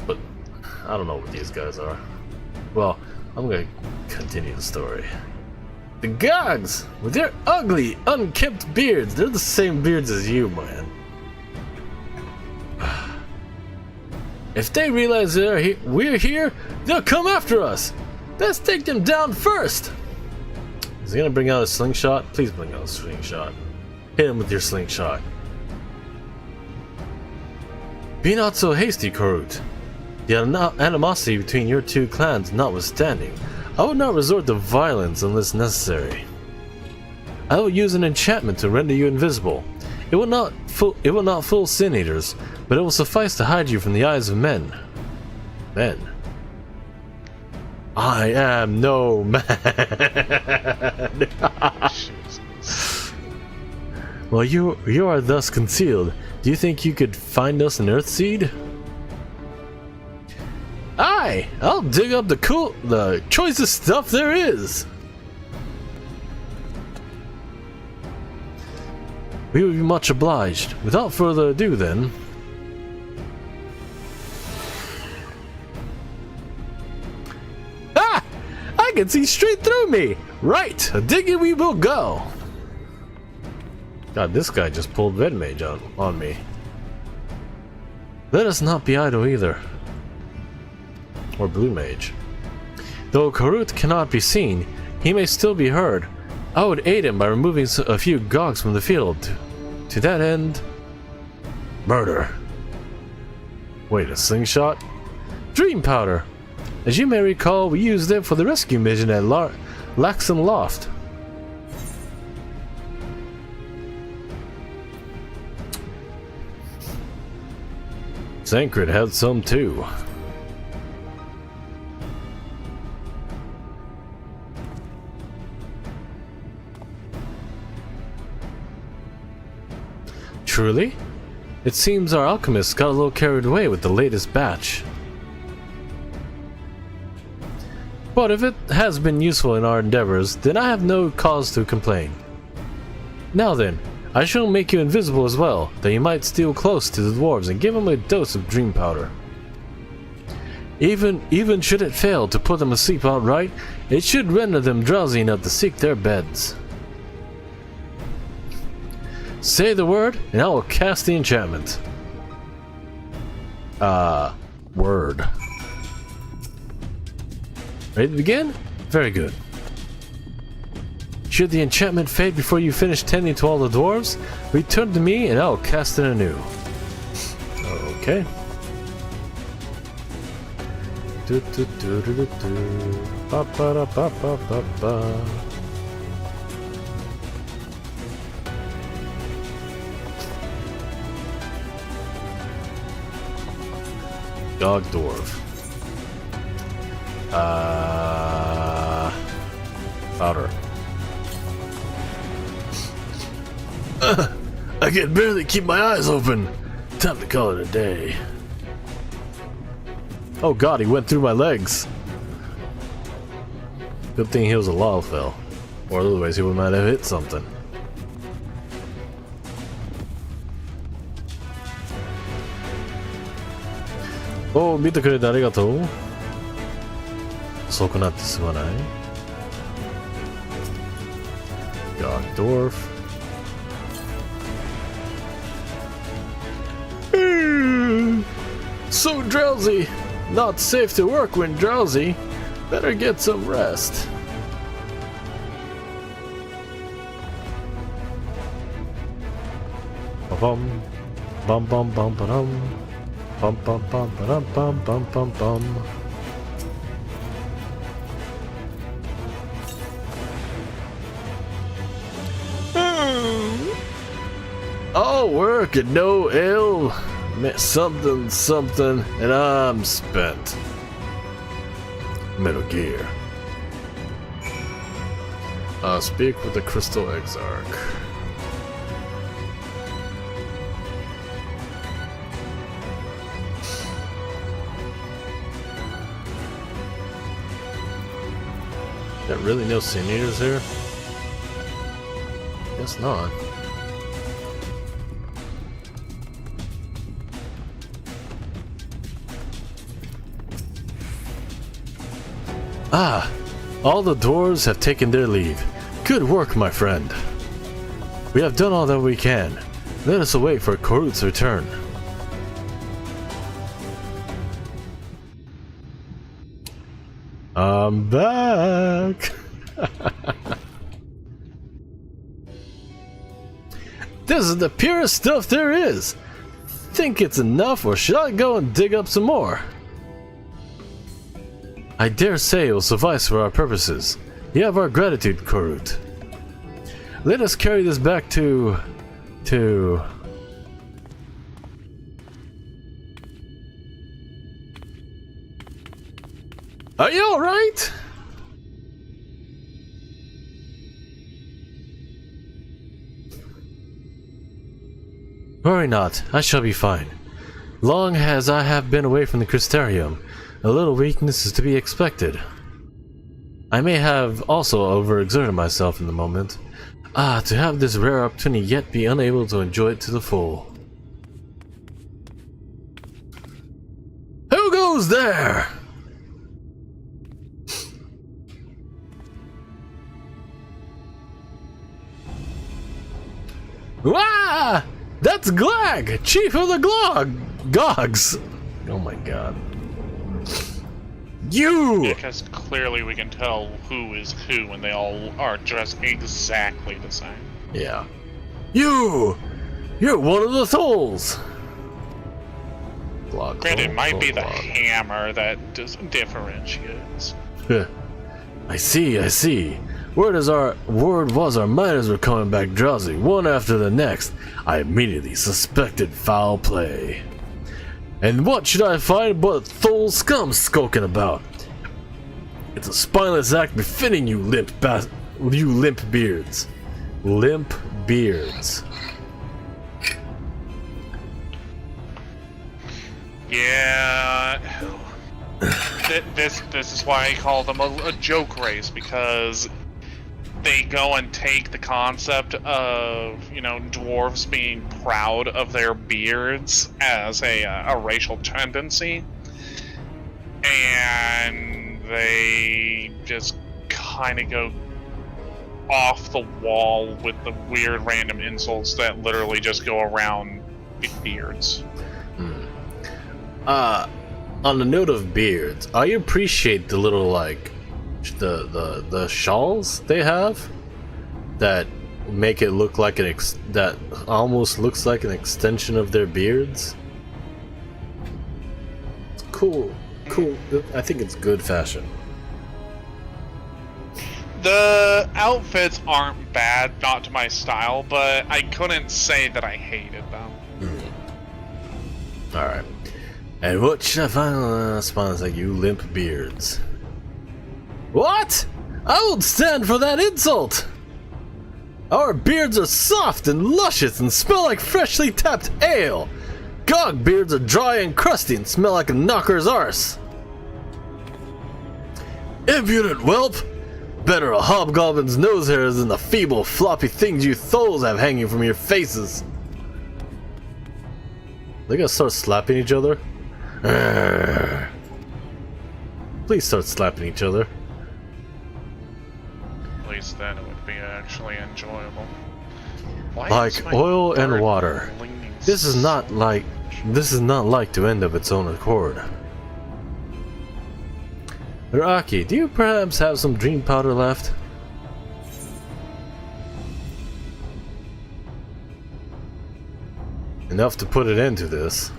but I don't know what these guys are. Well, I'm gonna continue the story. The Gogs, with their ugly, unkempt beards, they're the same beards as you, man. If they realize we're here, they'll come after us. Let's take them down first. Is he gonna bring out a slingshot? Please bring out a slingshot. Hit him with your slingshot. Be not so hasty, Korut. The animosity between your two clans notwithstanding, I will not resort to violence unless necessary. I will use an enchantment to render you invisible. It will not fool sin eaters, but it will suffice to hide you from the eyes of men. Men. I am no man. Well, you are thus concealed. Do you think you could find us an Earthseed? Aye, I'll dig up the choicest stuff there is. We would be much obliged. Without further ado, then. Ah! I can see straight through me. Right, digging we will go. God, this guy just pulled Red Mage on me. Let us not be idle either. Or Blue Mage. Though Korut cannot be seen, he may still be heard. I would aid him by removing a few gogs from the field. To that end... Murder. Wait, a slingshot? Dream powder! As you may recall, we used it for the rescue mission at Laxon Loft. Zancred had some too. Truly? It seems our alchemists got a little carried away with the latest batch. But if it has been useful in our endeavors, then I have no cause to complain. Now then, I shall make you invisible as well, that you might steal close to the dwarves and give them a dose of dream powder. Even should it fail to put them asleep outright, it should render them drowsy enough to seek their beds. Say the word, and I will cast the enchantment. Word. Ready to begin? Very good. Should the enchantment fade before you finish tending to all the dwarves, return to me and I will cast it anew. Okay. Ba ba da ba ba ba ba. Dog dwarf. Powder. I can barely keep my eyes open. Time to call it a day. Oh god, he went through my legs. Good thing he was a Lalfell. Or otherwise he might have hit something. Oh, 見てくれてありがとう。遅くなってすまない。Gogdorf. So drowsy. Not safe to work when drowsy. Better get some rest. Bum bum bum bum bum. Bum bum bum bum bum bum bum bum. All work and no ill. Something something, and I'm spent. Metal Gear. Speak with the Crystal Exarch. There really no seniors here? Guess not. Ah! All the dwarves have taken their leave. Good work, my friend. We have done all that we can. Let us await for Korut's return. I'm back! This is the purest stuff there is! Think it's enough, or should I go and dig up some more? I dare say it will suffice for our purposes. You have our gratitude, Korut. Let us carry this back to... Are you alright? Worry not, I shall be fine. Long as I have been away from the Crystarium, a little weakness is to be expected. I may have also overexerted myself in the moment. Ah, to have this rare opportunity yet be unable to enjoy it to the full. Who goes there? Wah! That's Glag, chief of the Glog! Gogs! Oh my god. You! Because clearly we can tell who is who when they all are dressed exactly the same. Yeah. You're one of the Tholls! Granted, it might be the hammer that differentiates. I see. Word was our miners were coming back drowsy, one after the next. I immediately suspected foul play. And what should I find but Tholls scum skulking about? It's a spineless act befitting you limp beards. Limp beards. Yeah. This is why I call them a joke race, because they go and take the concept of, you know, dwarves being proud of their beards as a racial tendency, and they just kind of go off the wall with the weird random insults that literally just go around beards. On the note of beards, I appreciate the little, like, the shawls they have that make it look like that almost looks like an extension of their beards. It's cool. I think it's good fashion. The outfits aren't bad, not to my style, but I couldn't say that I hated them. Alright. And what should I find on spawns like you limp beards? What? I won't stand for that insult! Our beards are soft and luscious and smell like freshly tapped ale. Gog beards are dry and crusty and smell like a knocker's arse. Impudent whelp! Better a hobgoblin's nose hairs than the feeble, floppy things you Tholls have hanging from your faces. They gonna start slapping each other? Please start slapping each other. At least then it would be actually enjoyable. Why Like oil and water. This is not like to end of its own accord. Rocky, do you perhaps have some dream powder left? Enough to put it into this.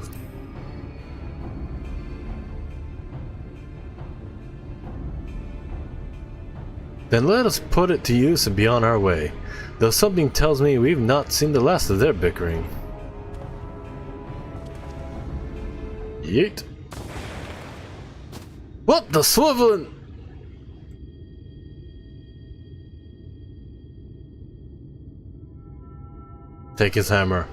Then let us put it to use and be on our way, though something tells me we've not seen the last of their bickering. Yeet. What the swiveling? Take his hammer.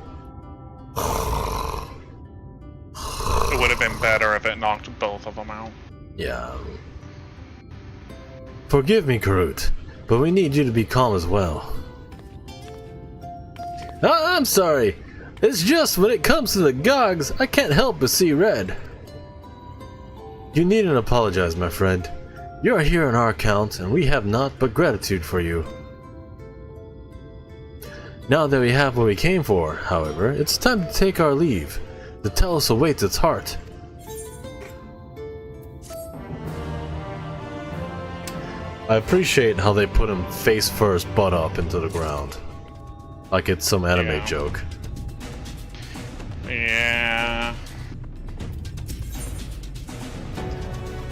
It would have been better if it knocked both of them out. Yeah. Forgive me, Karut, but we need you to be calm as well. I'm sorry. It's just when it comes to the Gogs, I can't help but see red. You needn't apologize, my friend. You are here on our account, and we have naught but gratitude for you. Now that we have what we came for, however, it's time to take our leave. The Tellus awaits its heart. I appreciate how they put him face first, butt up into the ground. Like it's some anime joke. Yeah.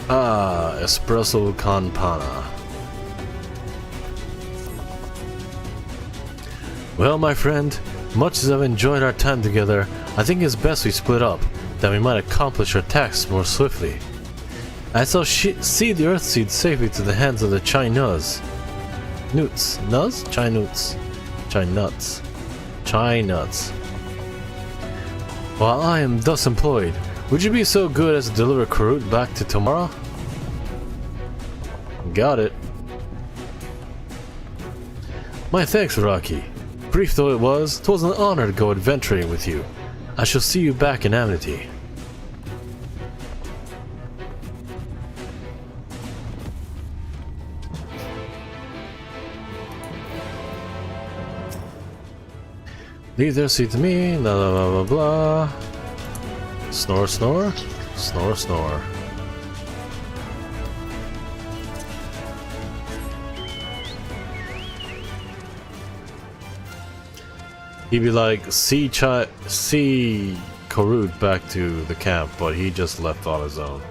Ah, espresso con pana. Well, my friend, much as I've enjoyed our time together, I think it's best we split up, that we might accomplish our tasks more swiftly. I shall see the Earth Seed safely to the hands of the Chai-Nuz. Newts. Nuz? Chai-Newts. Chai-Nuts. Chai-Nuts. While I am thus employed, would you be so good as to deliver Karut back to tomorrow? Got it. My thanks, Rocky. Brief though it was, 'twas an honor to go adventuring with you. I shall see you back in Amity. Leave their seat to me, blah blah blah blah blah. Snore, snore. Snore, snore. He'd be like, see Karut back to the camp, but he just left on his own.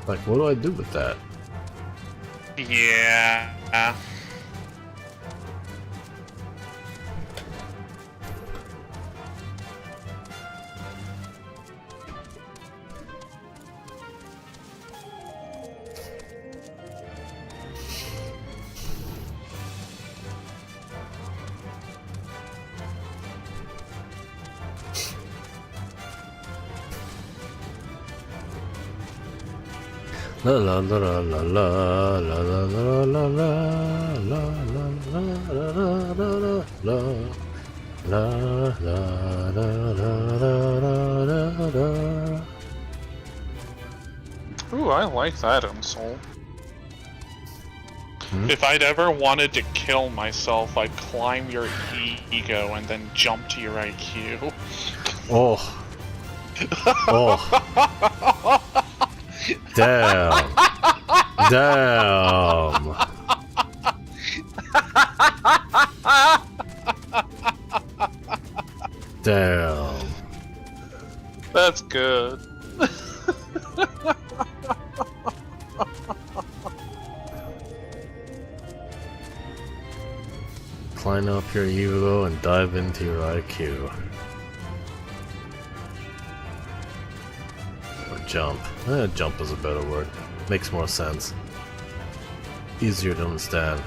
Like, what do I do with that? Yeah. La la la la la la la la la la la la la. Ooh, I like that insult. If I'd ever wanted to kill myself, I'd climb your ego and then jump to your IQ. Oh. Oh. Damn. Damn. Damn. That's good. Climb up your ego and dive into your IQ. Or jump. Jump is a better word. Makes more sense. Easier to understand.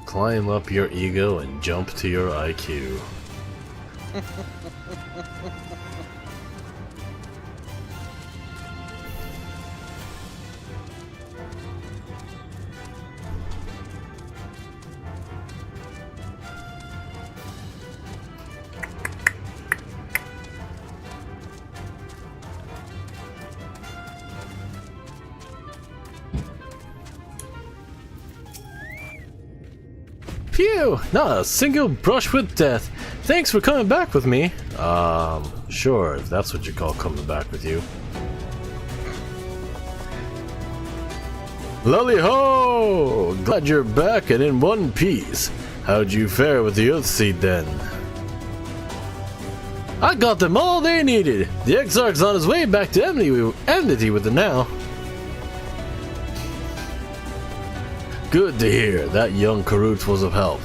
Climb up your ego and jump to your IQ. Phew! Not a single brush with death. Thanks for coming back with me. Sure, if that's what you call coming back with you. Lully ho! Glad you're back and in one piece. How'd you fare with the Earthseed then? I got them all they needed. The Exarch's on his way back to Enmity with it now. Good to hear. That young Karut was of help.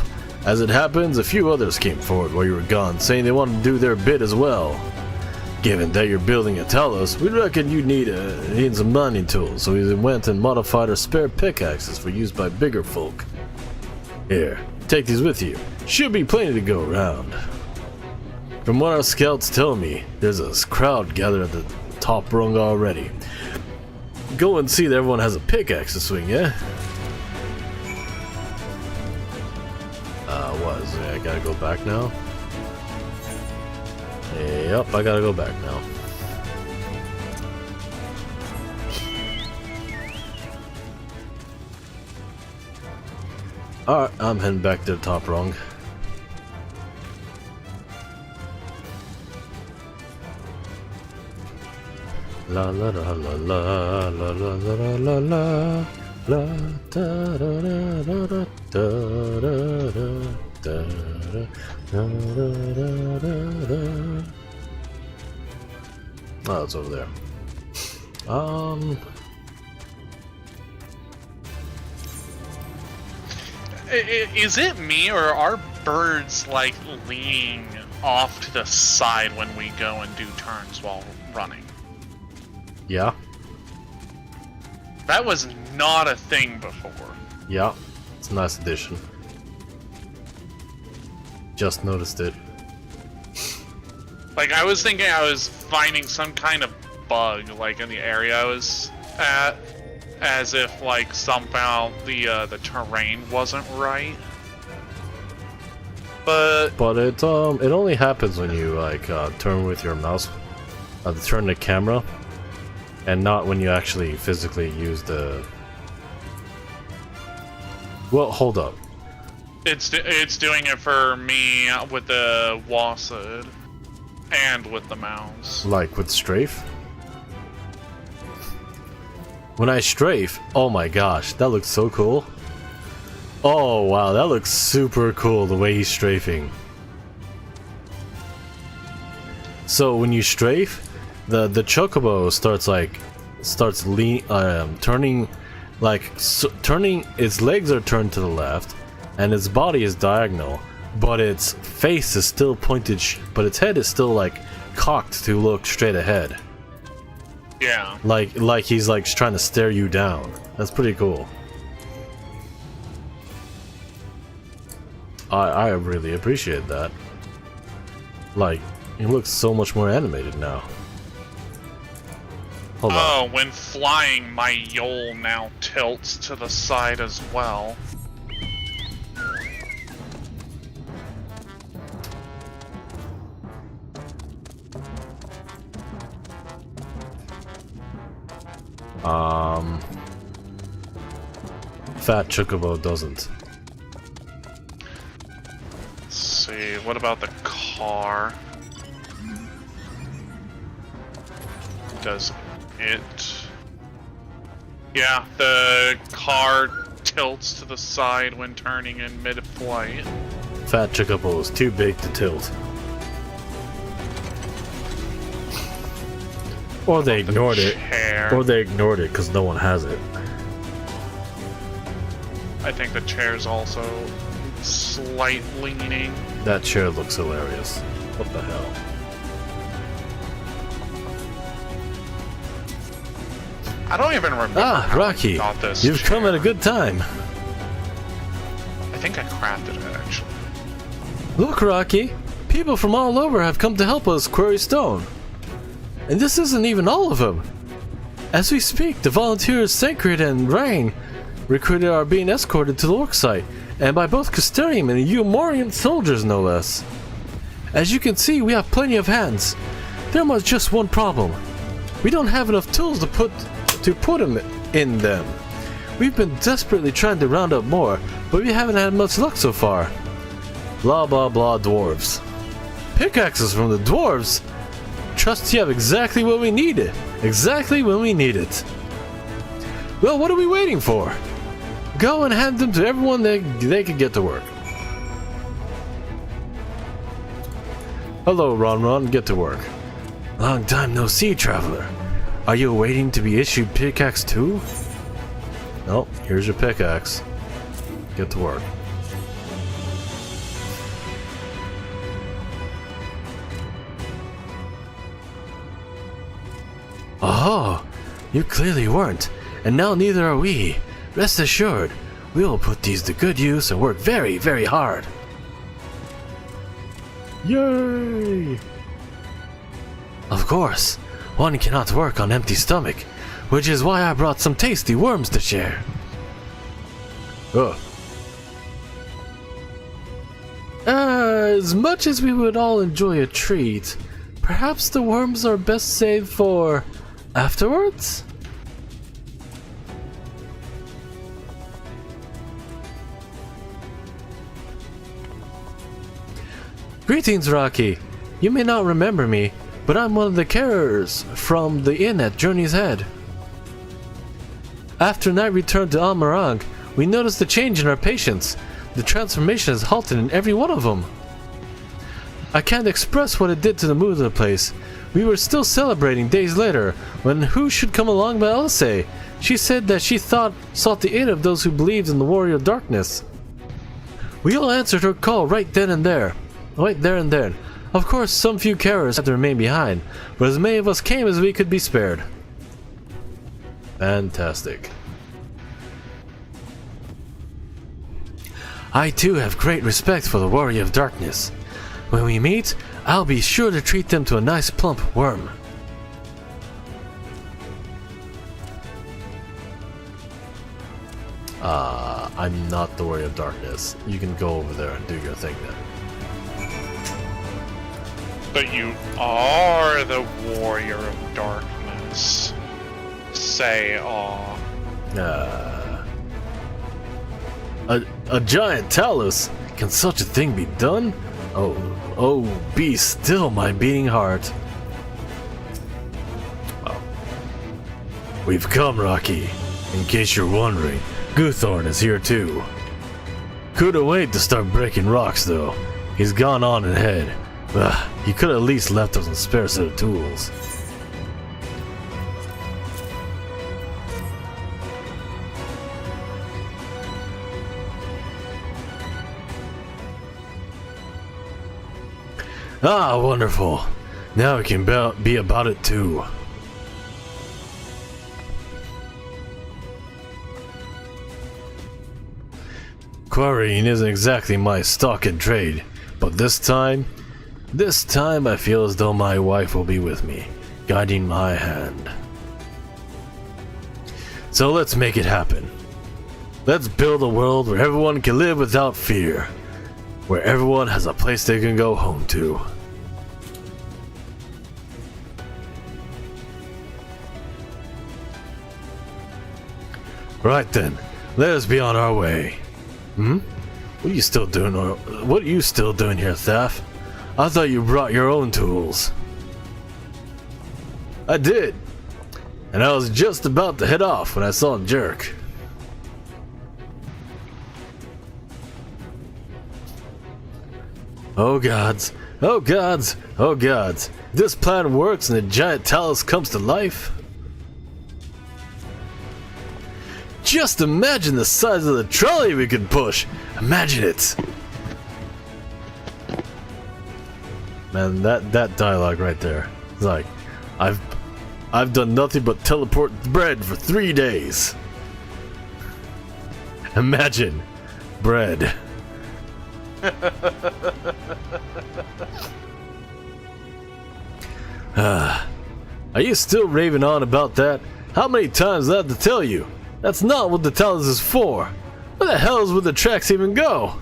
As it happens, a few others came forward while you were gone, saying they wanted to do their bit as well. Given that you're building a Tholls, we reckon you need some mining tools, so we went and modified our spare pickaxes for use by bigger folk. Here, take these with you. Should be plenty to go around. From what our scouts tell me, there's a crowd gathered at the top rung already. Go and see that everyone has a pickaxe to swing, yeah? What is it? I gotta go back now? Yep, I gotta go back now. Alright, I'm heading back to the top rung. La la la la la la la la la la la da da da da da da da da. Da, da, da, da, da, da. Oh, it's over there. Is it me, or are birds like leaning off to the side when we go and do turns while running? Yeah. That was not a thing before. Yeah, it's a nice addition. Just noticed it. Like, I was thinking I was finding some kind of bug, like, in the area I was at, as if, like, somehow the terrain wasn't right. But it only happens when you, like, turn with your mouse turn the camera, and not when you actually physically use the... Well, hold up. It's doing it for me with the WASD and with the mouse. Like with strafe? When I strafe, oh my gosh, that looks so cool. Oh wow, that looks super cool the way he's strafing. So when you strafe, the chocobo starts turning, turning. Its legs are turned to the left, and its body is diagonal, but its face is still pointed. But its head is still like cocked to look straight ahead. Yeah. Like he's like trying to stare you down. That's pretty cool. I really appreciate that. Like, it looks so much more animated now. Hold on. Oh, when flying, my Yol now tilts to the side as well. Fat Chocobo doesn't. Let's see, what about the car? Does it? Yeah, the car tilts to the side when turning in mid-flight. Fat Chocobo is too big to tilt. Or they ignored it. Or they ignored it because no one has it. I think the chair's also slight leaning. That chair looks hilarious. What the hell? I don't even remember. Ah, Rocky, got this you've chair. come at a good time. I think I crafted it actually. Look, Rocky, people from all over have come to help us quarry stone. And this isn't even all of them. As we speak, the volunteers Sacred and Rain recruited are being escorted to the worksite, and by both Custarium and Eumorian soldiers, no less. As you can see, we have plenty of hands. There was just one problem. We don't have enough tools to put them in them. We've been desperately trying to round up more, but we haven't had much luck so far. Blah blah blah dwarves. Pickaxes from the dwarves? Trust you have exactly what we needed. Exactly when we need it. Well, what are we waiting for? Go and hand them to everyone they can get to work. Hello, Ron, get to work. Long time no see, traveler. Are you waiting to be issued pickaxe too? No, here's your pickaxe. Get to work. Oh, you clearly weren't, and now neither are we. Rest assured, we will put these to good use and work very, very hard. Yay! Of course, one cannot work on empty stomach, which is why I brought some tasty worms to share. As much as we would all enjoy a treat, perhaps the worms are best saved for afterwards? Greetings, Rocky. You may not remember me, but I'm one of the carers from the inn at Journey's Head. After night return to Almarang, we noticed a change in our patients. The transformation has halted in every one of them. I can't express what it did to the mood of the place. We were still celebrating days later, when who should come along but Elise. She said that she sought the aid of those who believed in the warrior of darkness. We all answered her call right then and there. Right there and then. Of course, some few carers had to remain behind, but as many of us came as we could be spared. Fantastic. I too have great respect for the warrior of darkness. When we meet, I'll be sure to treat them to a nice plump worm. I'm not the warrior of darkness. You can go over there and do your thing then. But you are the warrior of darkness. Say aw. A giant talus? Can such a thing be done? Oh, be still my beating heart. Oh. We've come, Rocky. In case you're wondering, Guthorn is here too. Couldn't wait to start breaking rocks though. He's gone on ahead. He could at least left us a spare set of tools. Ah, wonderful. Now we can be about it too. Quarrying isn't exactly my stock in trade, but this time I feel as though my wife will be with me, guiding my hand. So let's make it happen. Let's build a world where everyone can live without fear. Where everyone has a place they can go home to. Right then, let us be on our way. What are you still doing here, Thaf? I thought you brought your own tools. I did. And I was just about to head off when I saw a jerk. Oh gods, oh gods, oh gods. This plan works and the giant talus comes to life. Just imagine the size of the trolley we could push. Imagine it. Man, that dialogue right there. It's like, I've done nothing but teleport bread for 3 days. Imagine bread. Are you still raving on about that? How many times do I have to tell you? That's not what the talus is for. Where the hell would the tracks even go?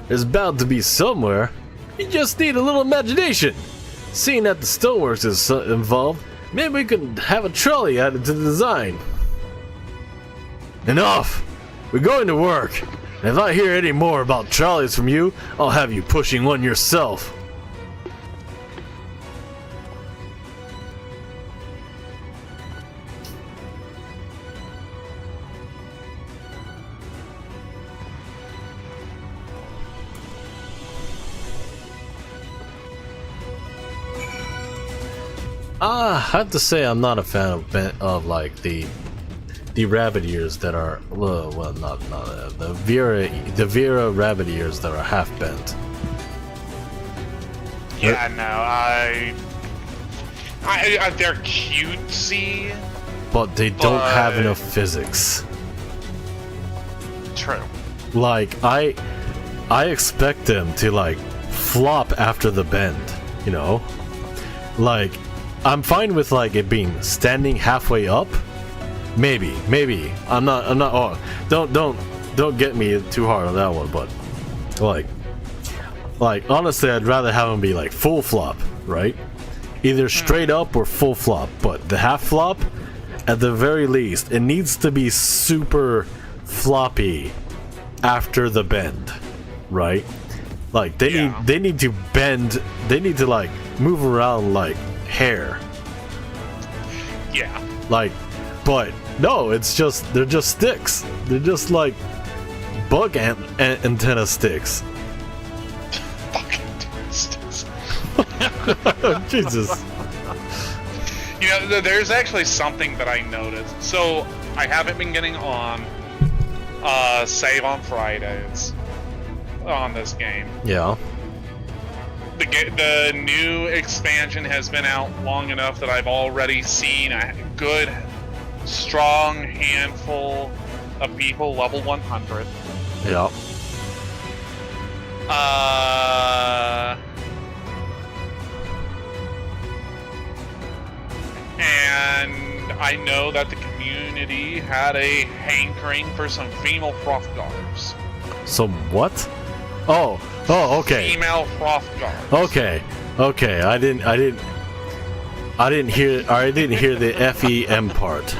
There's bound to be somewhere. You just need a little imagination. Seeing that the stoneworks is involved, maybe we can have a trolley added to the design. Enough! We're going to work. And if I hear any more about trolleys from you, I'll have you pushing one yourself. I have to say I'm not a fan of like the rabbit ears that are well not the Vera rabbit ears that are half bent. Yeah, no, I they're cutesy, but they don't have enough physics. True. Like I expect them to like flop after the bend, you know? Like I'm fine with like it being standing halfway up. Maybe. I'm not oh, don't get me too hard on that one, but like honestly I'd rather have them be like full flop, right? Either straight up or full flop, but the half flop at the very least, it needs to be super floppy after the bend, right? Like they need to bend, they need to like move around like hair. Yeah. Like, but no, it's just they're just sticks. They're just like bug antenna sticks. Bug antenna sticks. Jesus. You know, there's actually something that I noticed. So I haven't been getting on save on Fridays on this game. Yeah. The new expansion has been out long enough that I've already seen a good, strong handful of people level 100. Yeah. And I know that the community had a hankering for some female Frothgars. Some what? Oh, Oh, okay. Female Hrothgars. Okay. I didn't hear the FEM part.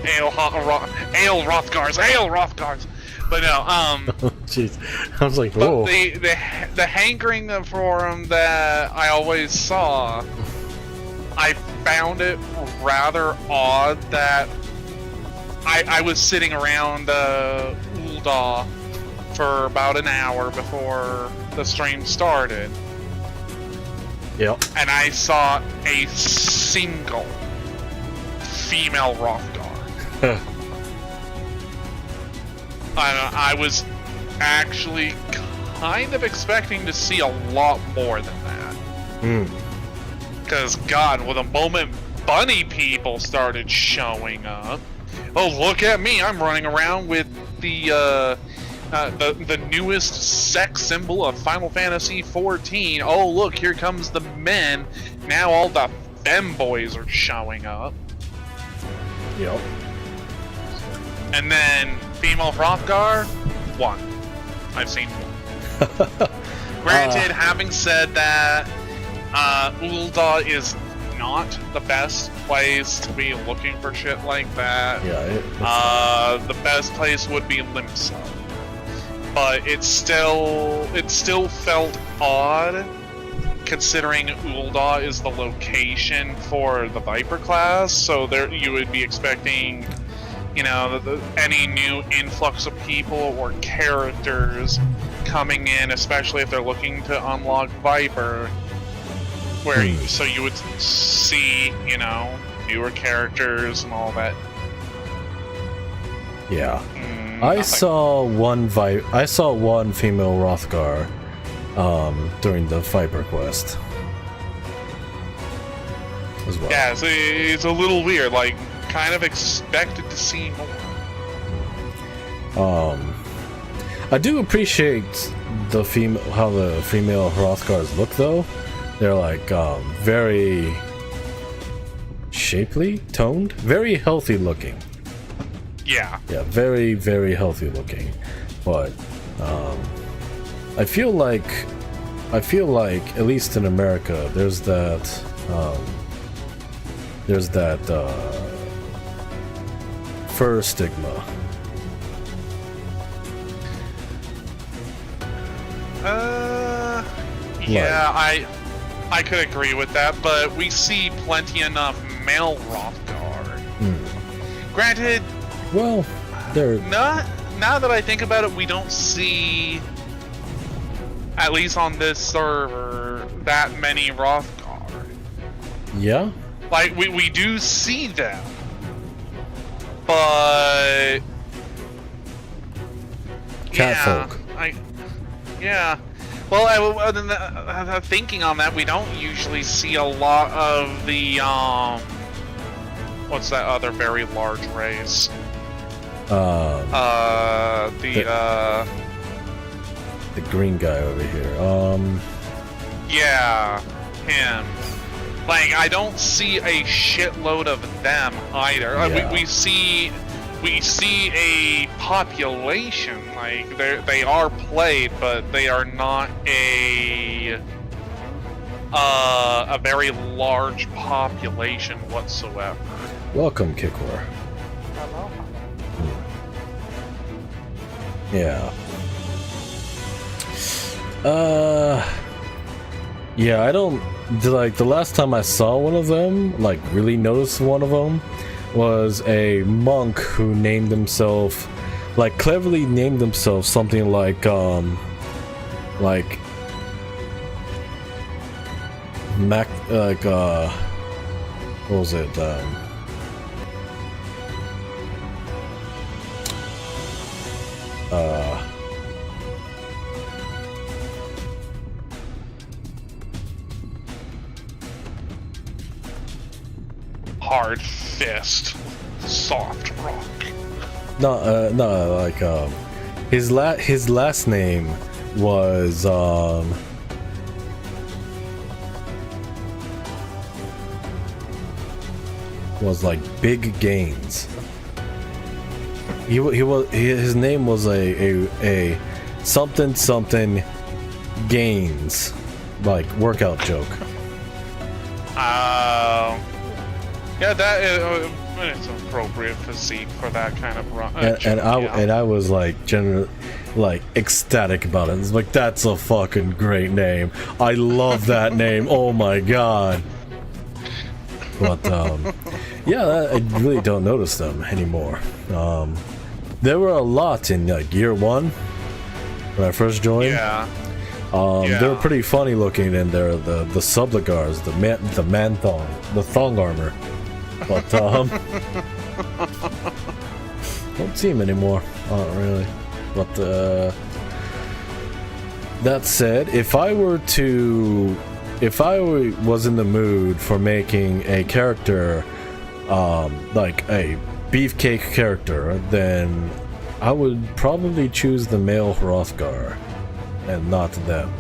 Ale Hrothgars. But no, Jeez. I was like, but whoa. the hankering for him that I always saw, I found it rather odd that I was sitting around Ul'dah for about an hour before the stream started. Yep. And I saw a single female Hrothgar. I was actually kind of expecting to see a lot more than that. Because, God, well, the moment bunny people started showing up, oh, look at me, I'm running around with the newest sex symbol of Final Fantasy XIV. Oh, look, here comes the men. Now all the femboys are showing up. Yep. And then female Hrothgar, one. I've seen one. Granted, having said that, Ul'dah is not the best place to be looking for shit like that. Yeah. The best place would be Limsa. But it still felt odd, considering Ul'dah is the location for the Viper class. So there, you would be expecting, you know, any new influx of people or characters coming in, especially if they're looking to unlock Viper, where so you would see, you know, newer characters and all that. Yeah. I saw one female Hrothgar during the Viper quest as well. Yeah, it's a little weird. Like, kind of expected to see more. I do appreciate how the female Hrothgars look, though. They're like very shapely, toned, very healthy looking. Yeah. Yeah, very, very healthy looking. But I feel like at least in America, there's that fur stigma. Yeah, I could agree with that, but we see plenty enough male Hrothgar. Granted, well, they're not. Now that I think about it, we don't see, at least on this server, that many Hrothgar. Yeah. Like we do see them, but catfolk. Yeah. Well, thinking on that, we don't usually see a lot of the what's that other very large race? The green guy over here. Yeah, him. Like, I don't see a shitload of them either. Yeah. We see a population. Like, they are played, but they are not a very large population whatsoever. Welcome, Kickwar. Hello. Yeah. Yeah, I don't like the last time I saw one of them, like really noticed one of them, was a monk who named himself, like cleverly named himself something like Mac, like what was it? Hard fist, soft rock. No, like his last name was like Big Gains. his name was a something something gains, like workout joke. Yeah, that is it's an appropriate physique for that kind of run. And I was like generally like ecstatic about it. It's like, that's a fucking great name. I love that name. Oh my god. But yeah, I really don't notice them anymore. There were a lot in like year 1 when I first joined. Yeah. They were pretty funny looking in there. The subligars, the man thong, the thong armor. But don't see him anymore. Not really. But that said, if I was in the mood for making a character, like a beefcake character, then I would probably choose the male Hrothgar and not them.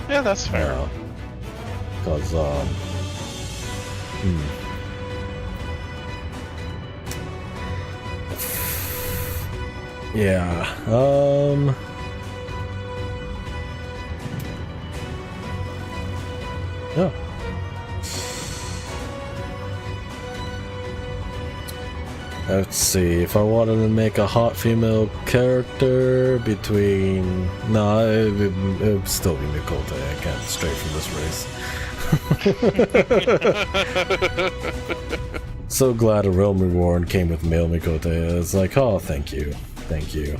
Yeah, that's fair. Because yeah, yeah. Let's see, if I wanted to make a hot female character between... No, it would still be Mikolta. I can't stray from this race. So glad a Realm Reborn came with male Mikolta. It's like, oh, thank you. Thank you.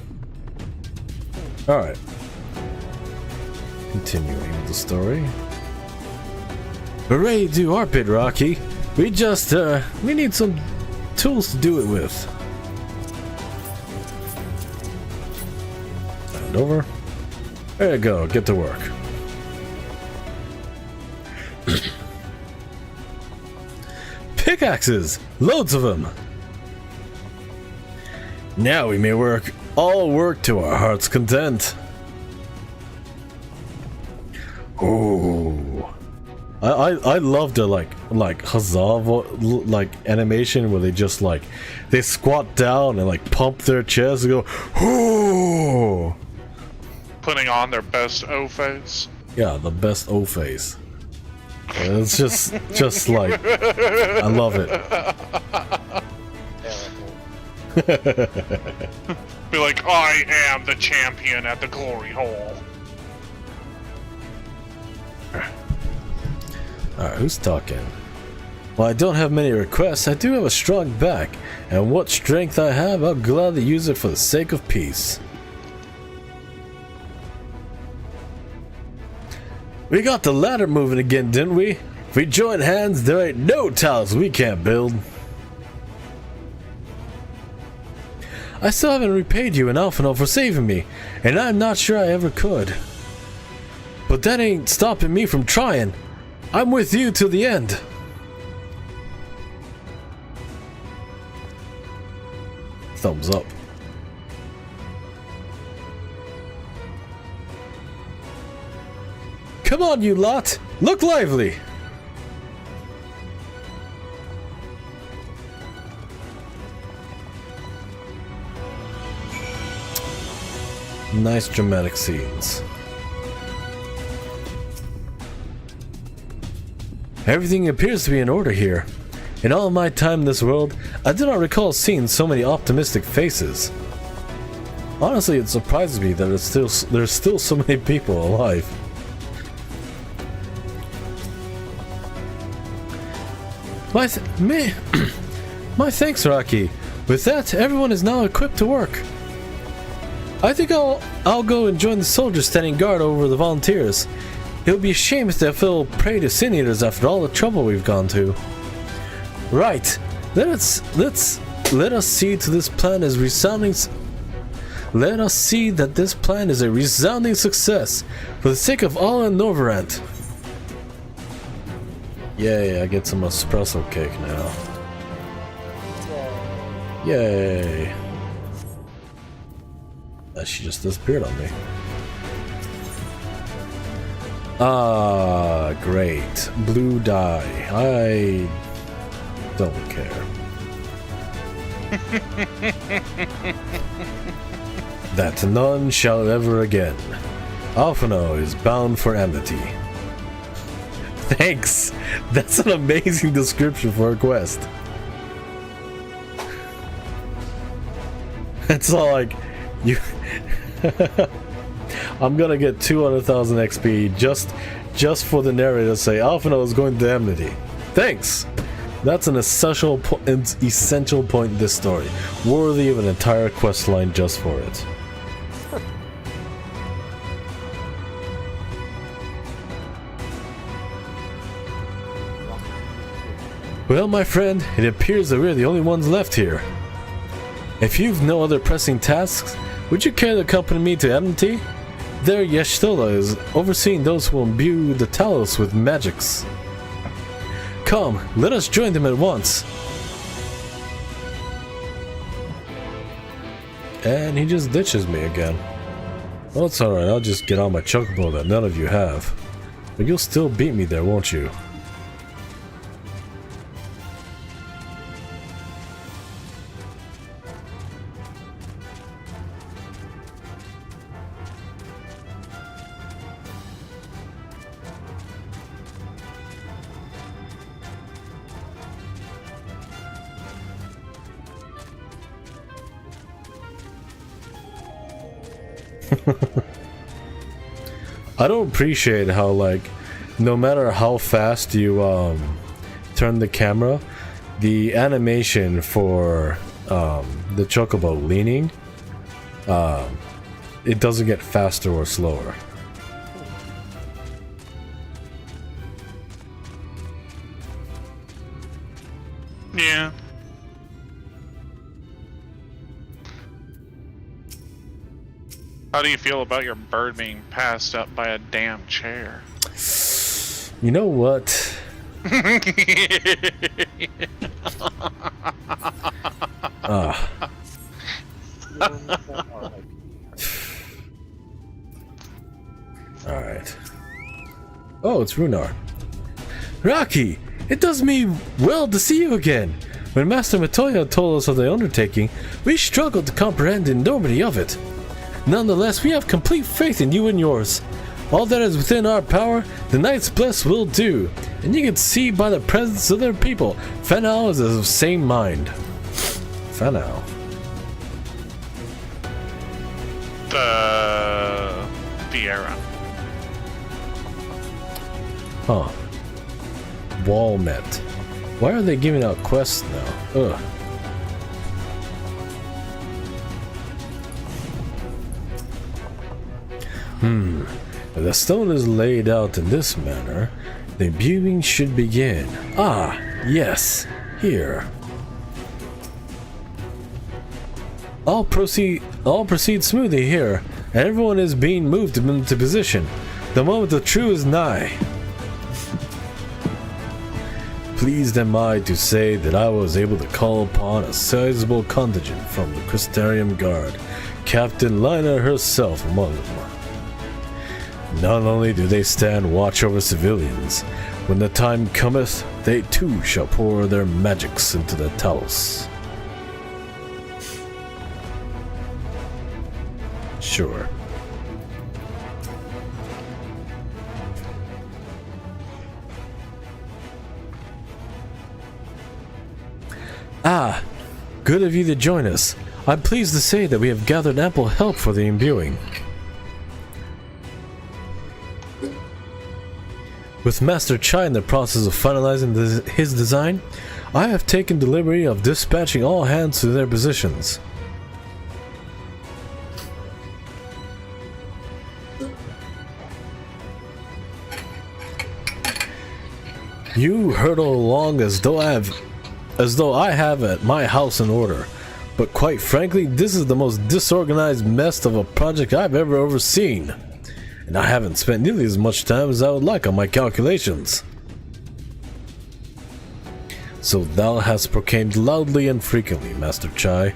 Alright. Continuing with the story. We're ready to do our bit, Rocky. We just, we need some tools to do it with. And over. There you go, get to work. Pickaxes! Loads of them! Now we may all work to our heart's content. Oh, I love the like huzzah like animation where they just like they squat down and like pump their chest and go oh, putting on their best O face. Yeah, the best O face. It's just like I love it. Be like, I am the champion at the glory hole. Alright, who's talking? While I don't have many requests, I do have a strong back, and what strength I have, I'll gladly use it for the sake of peace. We got the ladder moving again, didn't we? If we join hands, there ain't no towers we can't build. I still haven't repaid you in Alphinaud for saving me, and I'm not sure I ever could. But that ain't stopping me from trying. I'm with you till the end. Thumbs up. Come on, you lot! Look lively! Nice dramatic scenes. Everything appears to be in order here. In all my time in this world, I do not recall seeing so many optimistic faces. Honestly, it surprises me that there's still so many people alive. My thanks, Rocky. With that, everyone is now equipped to work. I think I'll go and join the soldiers standing guard over the volunteers. It would be a shame if they fell prey to sin eaters after all the trouble we've gone to. Right. Let us see to this plan as resounding. Let us see that this plan is a resounding success for the sake of all in Noverant. Yay! I get some espresso cake now. Yay! She just disappeared on me. Ah, great. Blue dye. Don't care. That none shall ever again. Alphino is bound for amity. Thanks! That's an amazing description for a quest. It's all like, you... I'm gonna get 200,000 XP just for the narrator to say Alphino is going to amity. Thanks! That's an essential point in this story, worthy of an entire quest line just for it. Well, my friend, it appears that we're the only ones left here. If you've no other pressing tasks, would you care to accompany me to Amity? There, Y'shtola is overseeing those who imbue the Tholls with magics. Come, let us join them at once. And he just ditches me again. Well, it's alright, I'll just get on my chocobo that none of you have. But you'll still beat me there, won't you? I don't appreciate how, like, no matter how fast you turn the camera, the animation for the chocobo leaning, it doesn't get faster or slower. Yeah. How do you feel about your bird being passed up by a damn chair? You know what? Alright. Oh, it's Runar. Rocky! It does me well to see you again! When Master Matoya told us of the undertaking, we struggled to comprehend the enormity of it. Nonetheless, we have complete faith in you and yours. All that is within our power, the Knights Blessed will do. And you can see by the presence of their people, Fenao is of the same mind. Fenao. The era. Huh. Walmet. Why are they giving out quests now? Ugh. If the stone is laid out in this manner, the imbuing should begin. Ah, yes, here. All proceed smoothly here, and everyone is being moved into position. The moment of truth is nigh. Pleased am I to say that I was able to call upon a sizable contingent from the Crystarium Guard, Captain Lina herself among them. Not only do they stand watch over civilians, when the time cometh, they too shall pour their magics into the Tholls. Sure. Ah, good of you to join us. I'm pleased to say that we have gathered ample help for the imbuing. With Master Chai in the process of finalizing his design, I have taken the liberty of dispatching all hands to their positions. You hurtle along as though I have at my house in order, but quite frankly, this is the most disorganized mess of a project I've ever overseen. And I haven't spent nearly as much time as I would like on my calculations. So thou hast proclaimed loudly and frequently, Master Chai.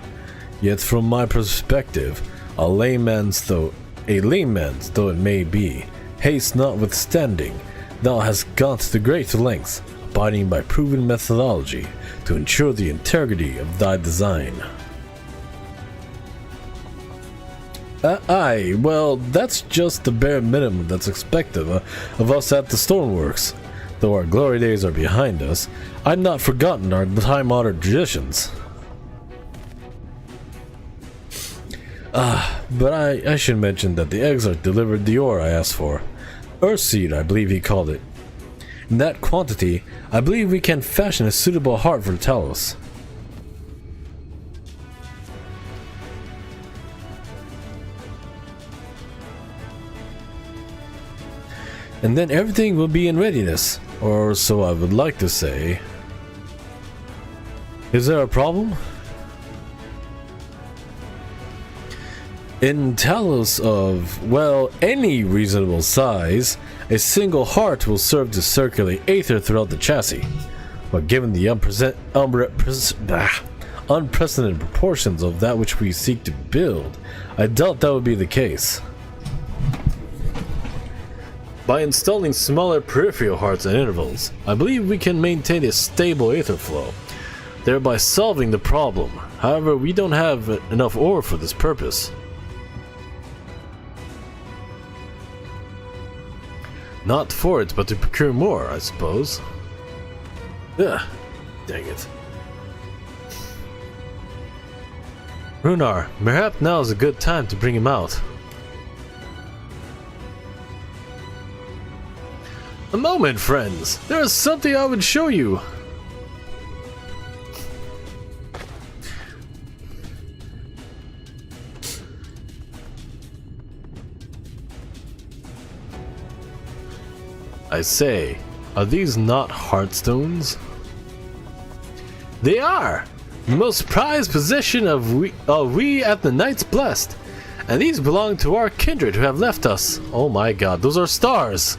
Yet from my perspective, a layman's though it may be, haste notwithstanding, thou hast gone to great lengths, abiding by proven methodology to ensure the integrity of thy design. Aye, well, that's just the bare minimum that's expected of us at the Stoneworks. Though our glory days are behind us, I've not forgotten our time-honored traditions. But I should mention that the Exarch delivered the ore I asked for. Earthseed, I believe he called it. In that quantity, I believe we can fashion a suitable heart for Tholls. And then everything will be in readiness, or so I would like to say. Is there a problem? In Tholls of, well, any reasonable size, a single heart will serve to circulate aether throughout the chassis. But given the unprecedented proportions of that which we seek to build, I doubt that would be the case. By installing smaller peripheral hearts at intervals, I believe we can maintain a stable aether flow, thereby solving the problem. However, we don't have enough ore for this purpose. Not for it, but to procure more, I suppose. Ugh, dang it. Runar, perhaps now is a good time to bring him out. A moment, friends. There is something I would show you. I say, are these not heartstones? They are! The most prized possession of we at the Knights Blessed. And these belong to our kindred who have left us. Oh my god, those are stars!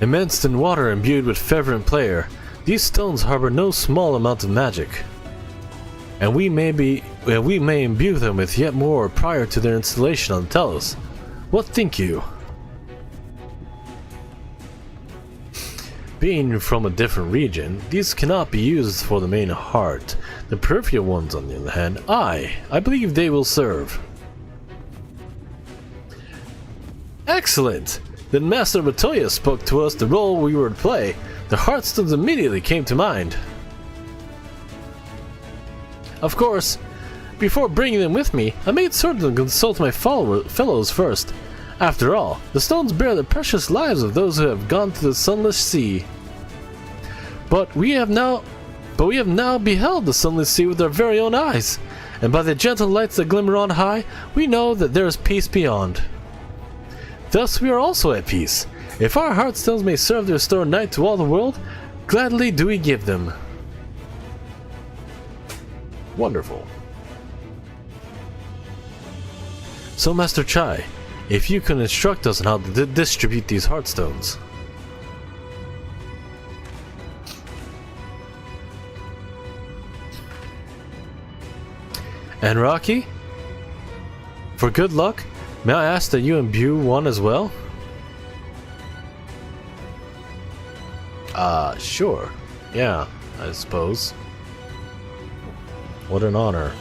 Immersed in water imbued with fervent prayer, these stones harbor no small amount of magic. And we may imbue them with yet more prior to their installation on Tholls. What think you? Being from a different region, these cannot be used for the main heart. The peripheral ones, on the other hand, I believe they will serve. Excellent! Then Master Matoya spoke to us the role we were to play. The heartstones immediately came to mind. Of course, before bringing them with me, I made certain to consult my fellows first. After all, the stones bear the precious lives of those who have gone to the sunless sea. But we have now beheld the sunless sea with our very own eyes, and by the gentle lights that glimmer on high, we know that there is peace beyond. Thus we are also at peace. If our heartstones may serve to restore night to all the world, gladly do we give them. Wonderful. So, Master Chai, if you can instruct us on how to distribute these heartstones. And Rocky? For good luck, may I ask that you imbue one as well? Sure. Yeah, I suppose. What an honor.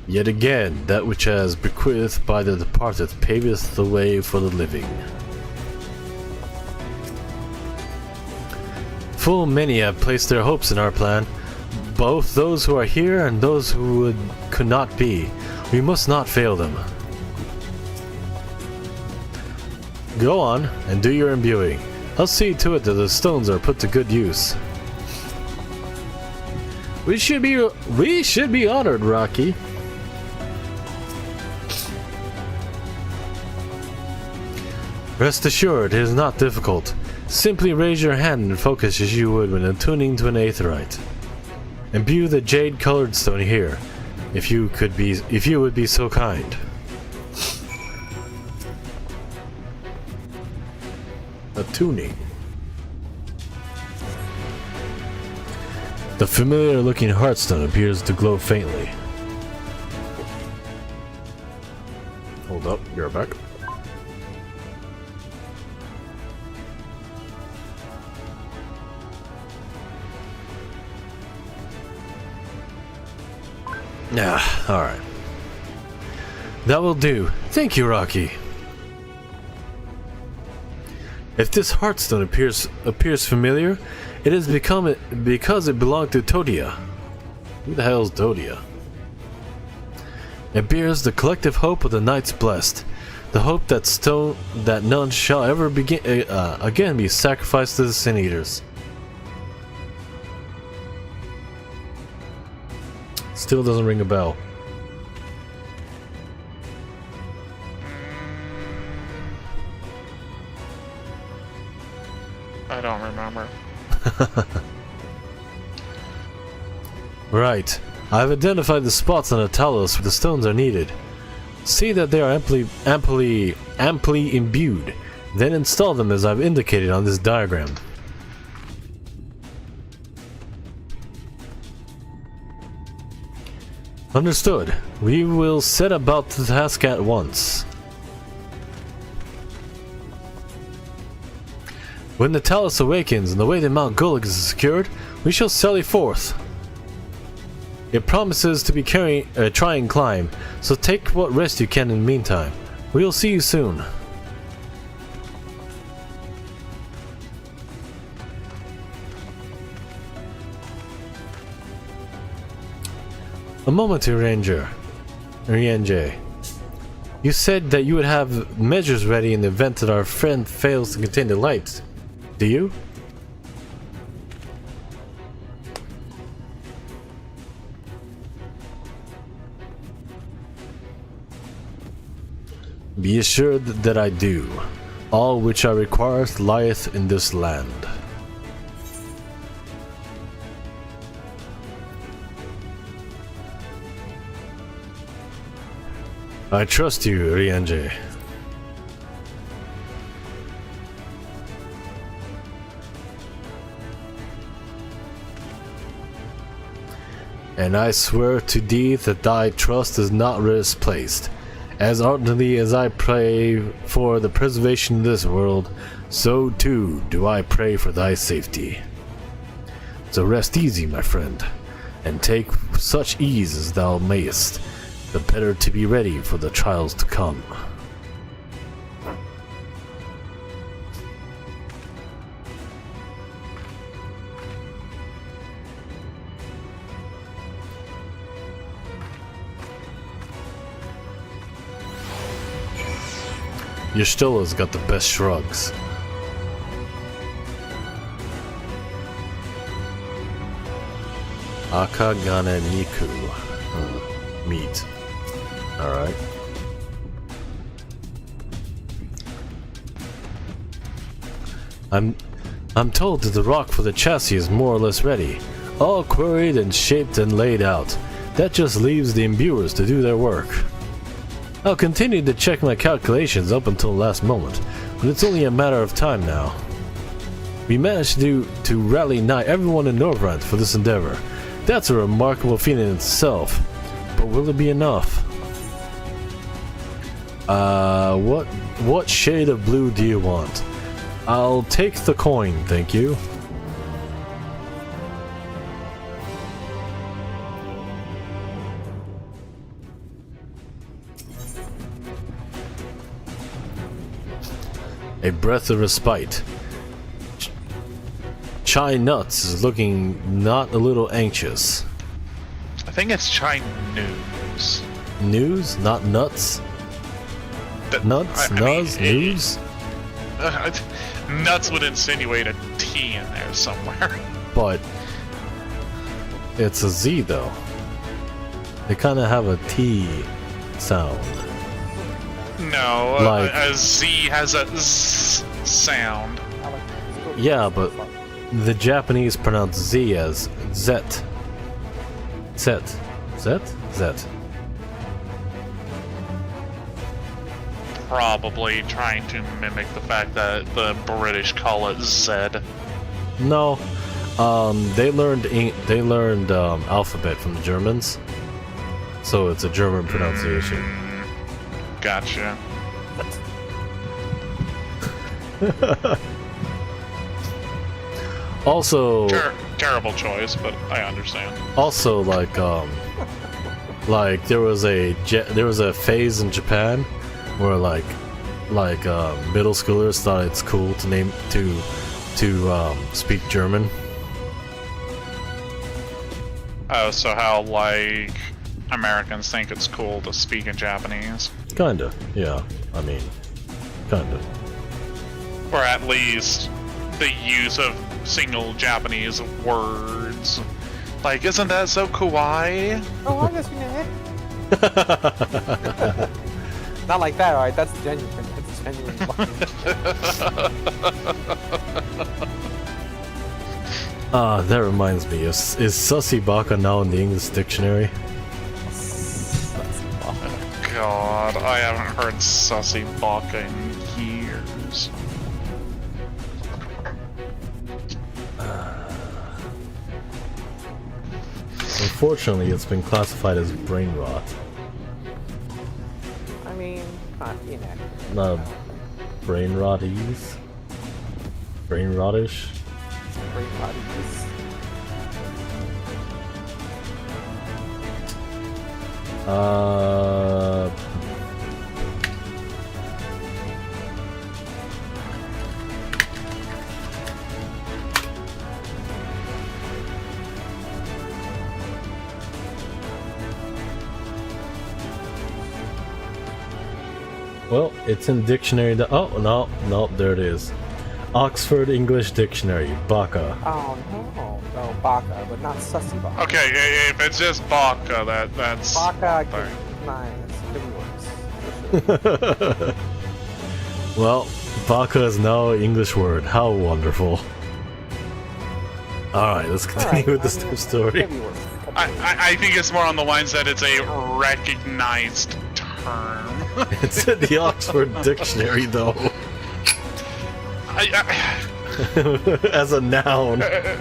Yet again, that which has bequeathed by the departed paveth the way for the living. Full many have placed their hopes in our plan, both those who are here and those who could not be. We must not fail them. Go on, and do your imbuing. I'll see to it that the stones are put to good use. We should be honored, Rocky. Rest assured, it is not difficult. Simply raise your hand and focus as you would when attuning to an aetherite. Imbue the jade-colored stone here, if you would be so kind. Attuning. The familiar-looking heartstone appears to glow faintly. Hold up, you're back. Ah, alright. That will do. Thank you, Rocky. If this heartstone appears familiar, it is because it belonged to Todia. Who the hell is Todia? It bears the collective hope of the Knights Blessed, the hope that none shall ever again be sacrificed to the Sin Eaters. Still doesn't ring a bell. I don't remember. Right. I've identified the spots on the Tholls where the stones are needed. See that they are amply imbued, then install them as I've indicated on this diagram. Understood. We will set about the task at once. When the Tholls awakens and the way to Mount Gulag is secured, we shall sally forth. It promises to be a trying climb, so take what rest you can in the meantime. We'll see you soon. A moment, Rienje. You said that you would have measures ready in the event that our friend fails to contain the light. Do you? Be assured that I do. All which I require lieth in this land. I trust you, Rienje. And I swear to thee that thy trust is not misplaced. As ardently as I pray for the preservation of this world, so too do I pray for thy safety. So rest easy, my friend, and take such ease as thou mayest, the better to be ready for the trials to come. Yostola's got the best shrugs. Akagane Niku. Meat. Alright. I'm told that the rock for the chassis is more or less ready. All quarried and shaped and laid out. That just leaves the imbuers to do their work. I'll continue to check my calculations up until the last moment, but it's only a matter of time now. We managed to rally nigh everyone in Norvrant for this endeavor. That's a remarkable feat in itself, but will it be enough? What shade of blue do you want? I'll take the coin, thank you. A breath of respite. Chai Nuts is looking not a little anxious. I think it's Chai News. News, not nuts? Nuts? Nuz? News? Nuts would insinuate a T in there somewhere. But it's a Z though. They kind of have a T sound. No, Like- a Z has a Z sound. Yeah, but the Japanese pronounce Z as Zet. Zet. Zet? Zet. Probably trying to mimic the fact that the British call it Z. No. They learned alphabet from the Germans. So it's a German pronunciation. Gotcha. Also, Terrible choice, but I understand. also like there was a phase in Japan where middle schoolers thought it's cool to speak German. Oh, so how like Americans think it's cool to speak in Japanese, Kinda, yeah. I mean, kinda. or at least the use of single Japanese words. Like, isn't that so kawaii? Oh, I guess not like that, alright? That's genuine. That's genuine. That reminds me. Is Sussy Baka now in the English dictionary? God, I haven't heard Sussy Baka in years. Unfortunately, it's been classified as brain rot. I mean, you know. Not brain rotties. Brain rottish. Brain bodies. Well, it's in dictionary. Oh no, there it is. Oxford English Dictionary. Baka. Oh no, Baka, but not Sussy Baka. Okay, if it's just Baka, that's Baka, fine. nice. Good words. Well, Baka is now an English word. How wonderful. Alright, let's continue with this story. I think it's more on the lines that it's a recognized term. It's in the Oxford Dictionary, though. As a noun. A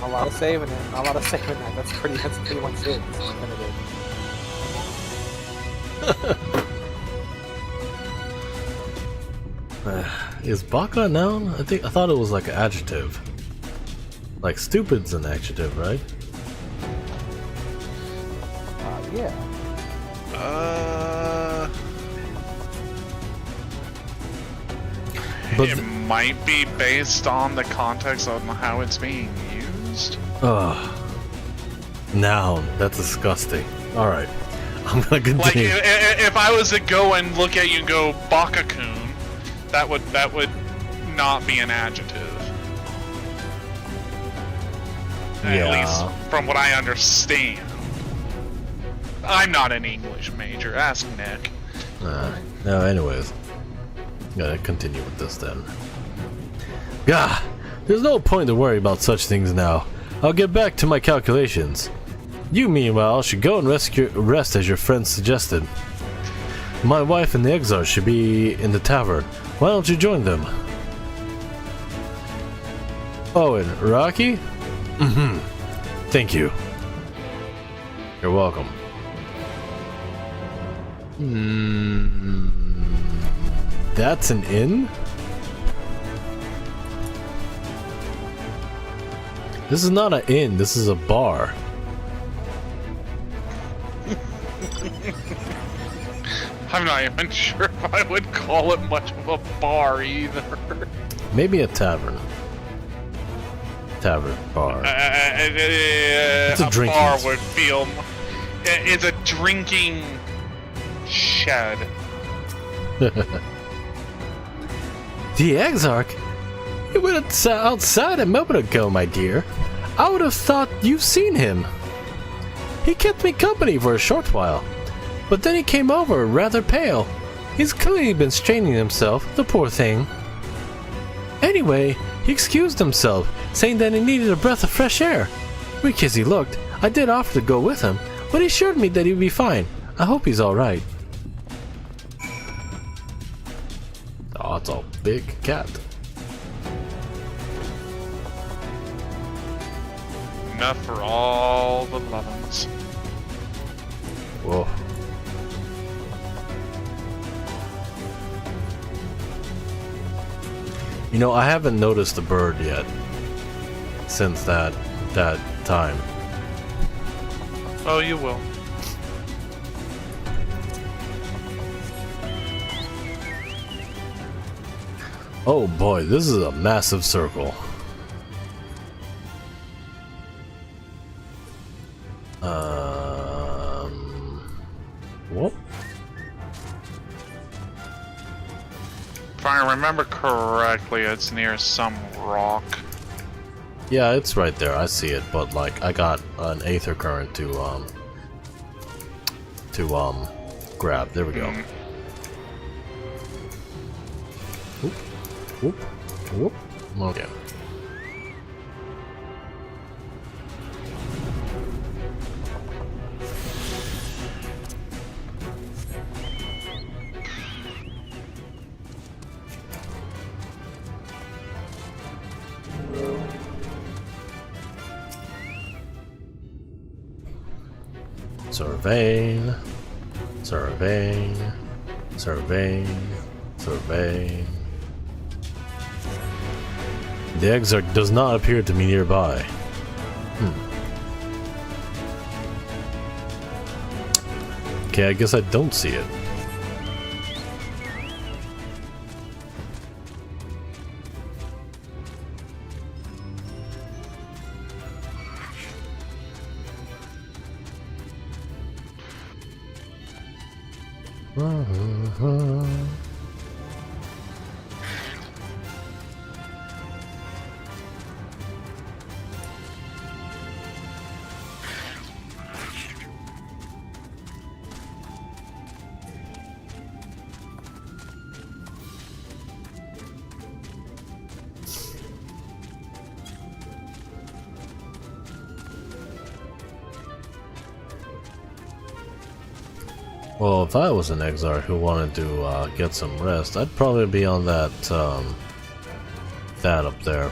lot of saving it. A lot of saving that. That's pretty much it. It's definitive. Is Baka a noun? I thought it was like an adjective. Like stupid's an adjective, right? Yeah. But It might be based on the context of how it's being used. Noun. That's disgusting. Alright. I'm gonna Like, continue. if I was to go and look at you and go Baka-kun, that would not be an adjective. At Yeah. least from what I understand. I'm not an English major. Ask Nick. No, anyways. Gotta continue with this then. Gah! There's no point to worry about such things now. I'll get back to my calculations. You, meanwhile, should go and rest as your friend suggested. My wife and the XIV should be in the tavern. Why don't you join them? Oh, and Rocky? Mm-hmm. Thank you. You're welcome. That's an inn? This is not an inn, this is a bar. I'm not even sure if I would call it much of a bar either. Maybe a tavern. Tavern, bar. It's a drinking bar spot. would feel. It's a drinking shed. The Exarch? He went outside a moment ago, my dear. I would have thought you've seen him. He kept me company for a short while, but then he came over rather pale. He's clearly been straining himself, the poor thing. Anyway, he excused himself, saying that he needed a breath of fresh air. Weak as he looked, I did offer to go with him, but he assured me that he'd be fine. I hope he's alright. Oh, it's a big cat. Enough for all the lovin's. Whoa. You know, I haven't noticed the bird yet since that time. Oh, you will. Oh boy, this is a massive circle. What? If I remember correctly, it's near some rock. Yeah, it's right there. I see it, but like I got an aether current to grab. There we go. Whoop, whoop, whoop. Okay. Surveying, surveying, surveying, surveying. The exarch does not appear to be nearby. Okay, I guess I don't see it. Well, if I was an exarch who wanted to get some rest, I'd probably be on that up there.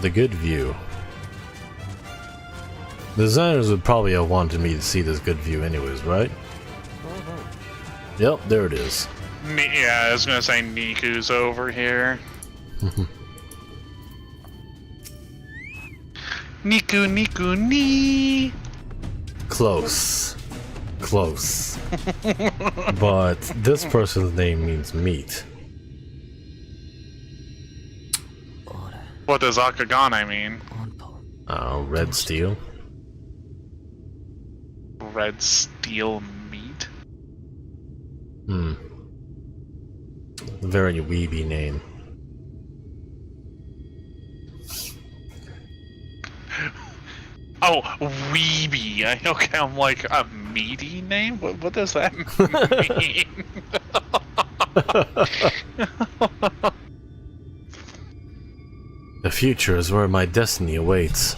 The good view. The designers would probably have wanted me to see this good view anyways, right? Yep, there it is. Yeah, I was gonna say Niku's over here. Niku, Niku, ni. Close. Close. But this person's name means meat. What does Akagane mean? Red steel. Red steel meat? Very weeby name. Oh, weeby. Okay, I'm like, a meaty name? What does that mean? The future is where my destiny awaits.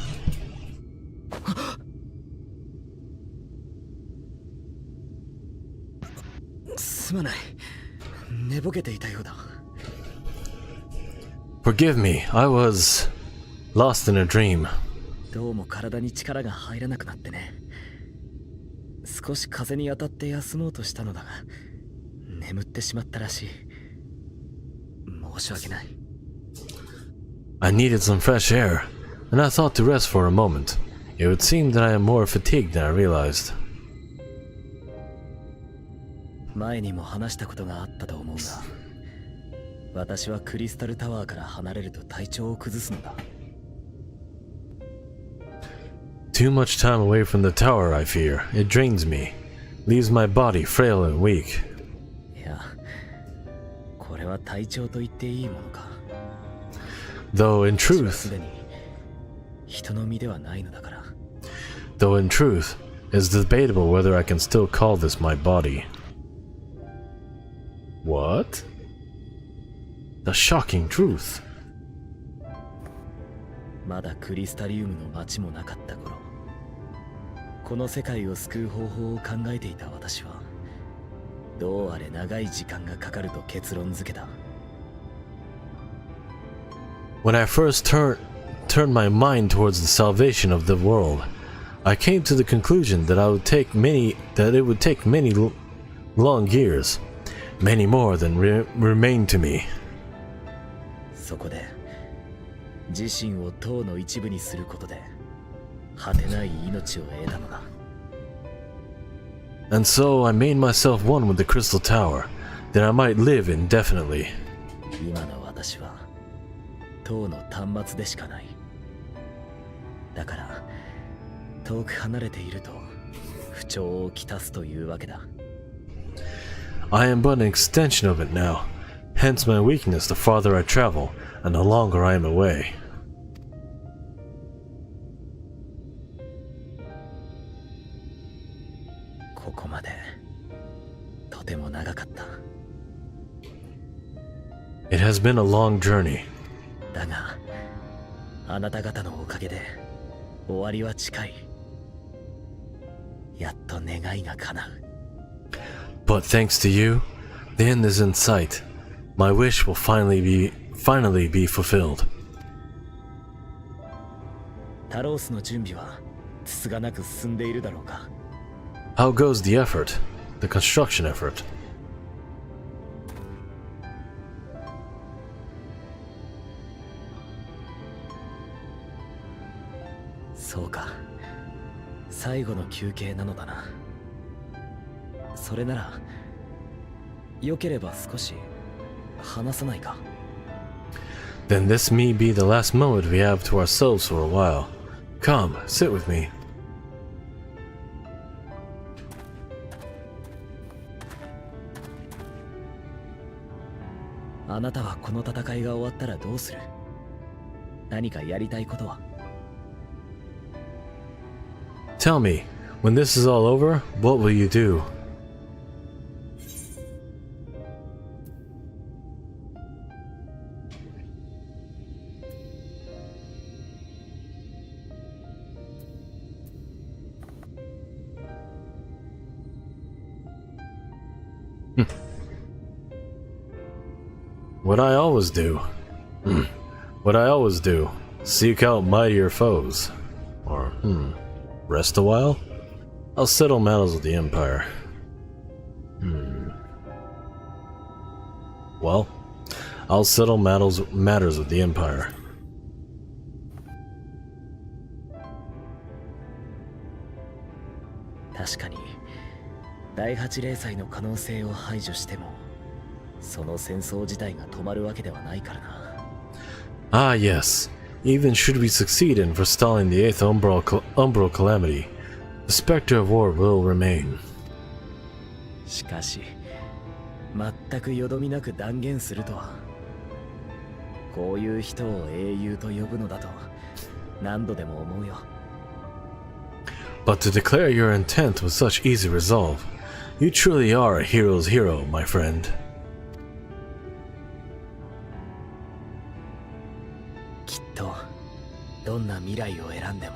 Forgive me, I was lost in a dream. どうも体に力が入らなくなってね。少し風に当たって休もうとしたのだが、眠ってしまったらしい。申し訳ない。I needed some fresh air, and I thought to rest for a moment. It would seem that I am more fatigued than I realized. 前にも話したことがあったと思うが、私はクリスタルタワーから離れると体調を崩すのだ。Too much time away from the tower, I fear. It drains me, leaves my body frail and weak. いや、これは体調と言っていいものか。Though in 私は truth, すでに人の身ではないのだから。though in truth, it's debatable whether I can still call this my body. What? The shocking truth. まだクリスタリウムの町もなかった頃、この世界を救う方法を考えていた私は、どうあれ長い時間がかかると結論付けた。When I first turned my mind towards the salvation of the world, I came to the conclusion that it would take many long years, many more than remain to me. そこで自身を塔の一部にすることで果てない命を得たのだ。 And so I made myself one with the crystal tower, that I might live indefinitely. 今の私は塔の端末でしかない。だから遠く離れていると不調をきたすというわけだ。 I am but an extension of it now, hence my weakness the farther I travel, and the longer I am away. ここまでとても長かった。 It has been a long journey, だがあなた方のおかげで終わりは近い。やっと願いが叶う。 but thanks to you, the end is in sight. My wish will finally be fulfilled. タロースの準備はつつがなく進んでいるだろうか。 How goes the effort? The construction effort? そうか、最後の休憩なのだな。それならよければ少し話さないか。 Then this may be the last moment we have to ourselves for a while. Come, sit with me. あなたはこの戦いが終わったらどうする？何かやりたいことは？ Tell me, when this is all over, what will you do? What I always do. What I always do. Seek out mightier foes. Or, rest a while? I'll settle matters with the Empire. Well, I'll settle matters with the Empire. 確かに第8零祭の可能性を排除してもその戦争自体が止まるわけではないからな。 Ah, yes. Even should we succeed in forestalling the 8th umbral calamity, the specter of war will remain. しかし全くよどみなく断言するとは、こういう人を英雄と呼ぶのだと何度でも思うよ。 But to declare your intent with such easy resolve, you truly are a hero's hero, my friend. きっとどんな未来を選んでも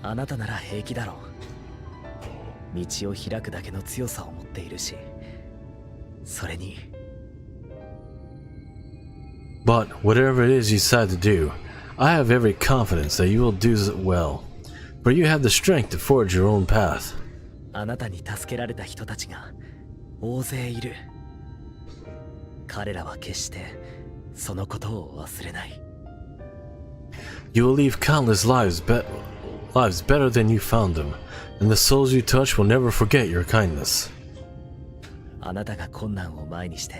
あなたなら平気だろう。道を開くだけの強さを持っているし、それに But whatever it is you decide to do, I have every confidence that you will do well, for you have the strength to forge your own path. あなたに助けられた人たちが大勢いる。彼らは決してそのことを忘れない。 You will leave countless lives better than you found them, and the souls you touch will never forget your kindness. あなたが困難を前にして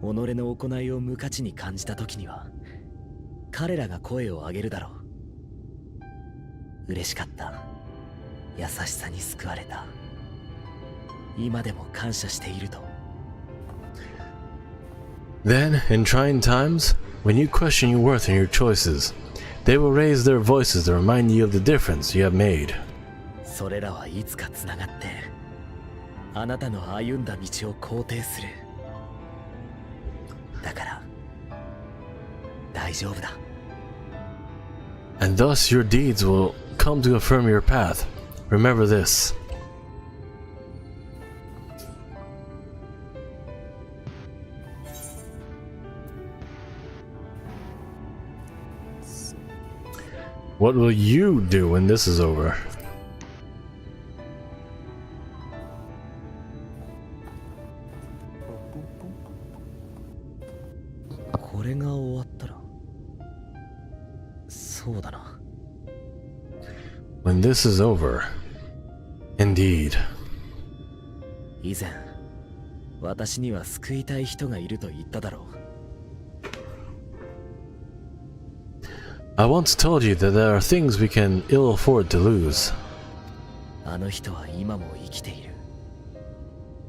己の行いを無価値に感じた時には彼らが声を上げるだろう。嬉しかった。優しさに救われた。今でも感謝していると。 Then, in trying times, when you question your worth and your choices, they will raise their voices to remind you of the difference you have made. それらはいつかつながってあなたの歩んだ道を肯定する。だから大丈夫だ。 And thus your deeds will come to affirm your path. Remember this. What will you do when this is over? これが終わそうだな。 When this is over. Indeed. 以前私には救いたい人がいると言っただろう。 I once told you that there are things we can ill afford to lose. あの人は今も生きている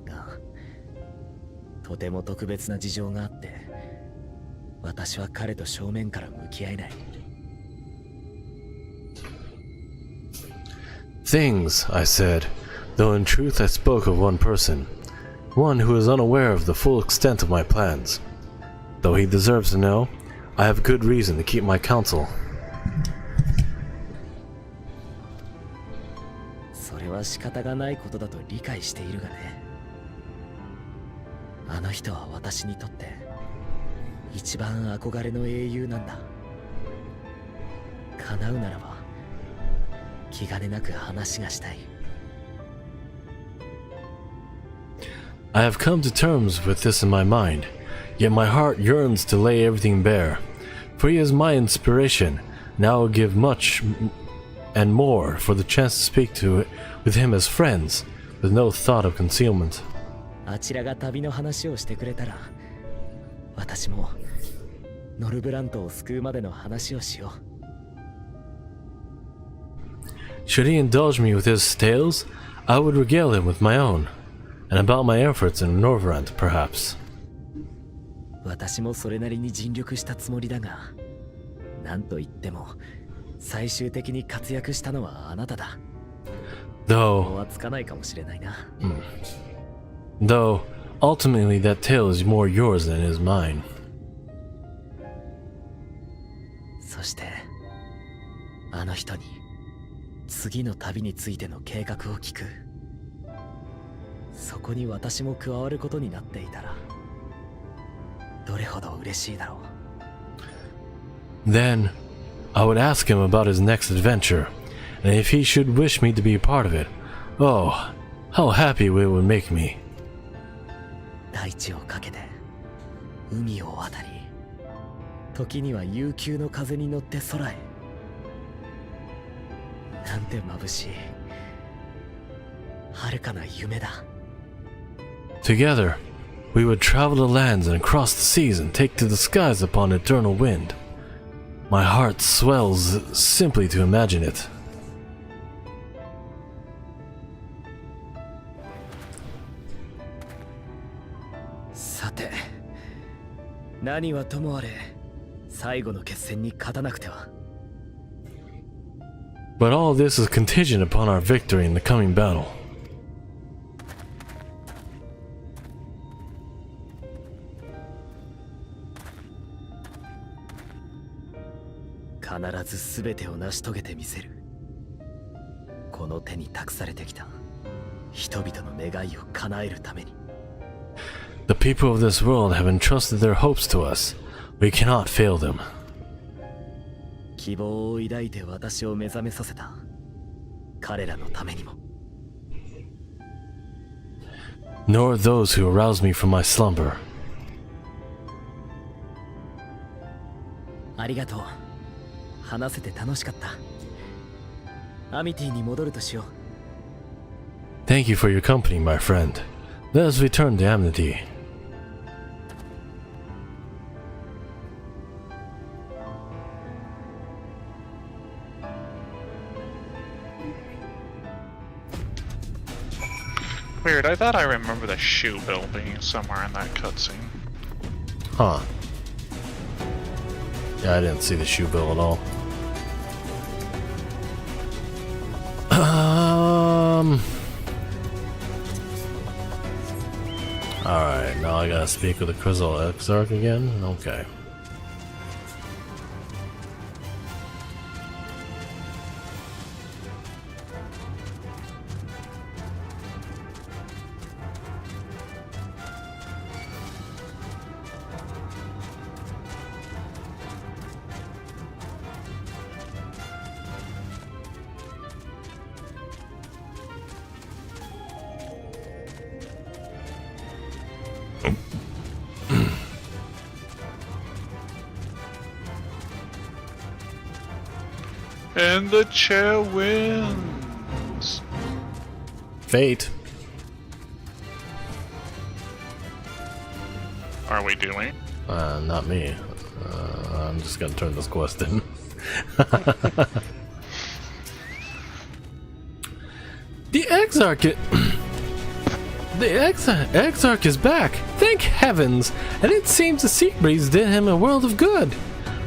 が、とても特別な事情があって私は彼と正面から向き合えない。 Things, I said, though in truth I spoke of one person, one who is unaware of the full extent of my plans. Though he deserves to know, I have good reason to keep my counsel. それは仕方がないことだと理解しているがね。あの人は私にとって一番憧れの英雄なんだ。叶うならば気兼ねなく話がしたい。 I have come to terms with this in my mind, yet my heart yearns to lay everything bare, for he is my inspiration, and I will give much and more for the chance to speak with him as friends, with no thought of concealment. あちらが旅の話をしてくれたら、私もノルブラントを救うまでの話をしよう。 Should he indulge me with his tales, I would regale him with my own, and about my efforts in Norvrant, perhaps. 私もそれなりに尽力したつもりだが、なんといっても最終的に活躍したのはあなただ。 Though, はつかないかもしれないな。though, ultimately that tale is more yours than is mine. そしてあの人に次の旅についての計画を聞く。そこに私も加わることになっていたらどれほど嬉しいだろう。 Then, I would ask him about his next adventure, and if he should wish me to be a part of it, oh, how happy it would make me. 大地をかけて海を渡り、時には悠久の風に乗って空へ。なんて眩しい遥かな夢だ。 Together, we would travel the lands and cross the seas and take to the skies upon eternal wind. My heart swells simply to imagine it. さて、何はともあれ最後の決戦に勝たなくては。 But all this is contingent upon our victory in the coming battle. 必ず全てを成し遂げてみせる。この手に託されてきた人々の願いを叶えるために。 The people of this world have entrusted their hopes to us. We cannot fail them. 希望を抱いて私を目覚めさせた彼らのためにも。 Nor those who arouse me from my slumber. ありがとう。話せて楽しかった。アミティに戻るとしよう。 Thank you for your company, my friend. Let us return to Amity. Weird, I thought I remember the shoe bill being somewhere in that cutscene. Huh. Yeah, I didn't see the shoe bill at all. Alright, now I gotta speak with the Crystal Exarch again? Okay. And the chair wins. Fate. Are we doing? Not me. I'm just gonna turn this quest in. The Exarch. The Exarch is back. Thank heavens! And it seems the sea breeze did him a world of good.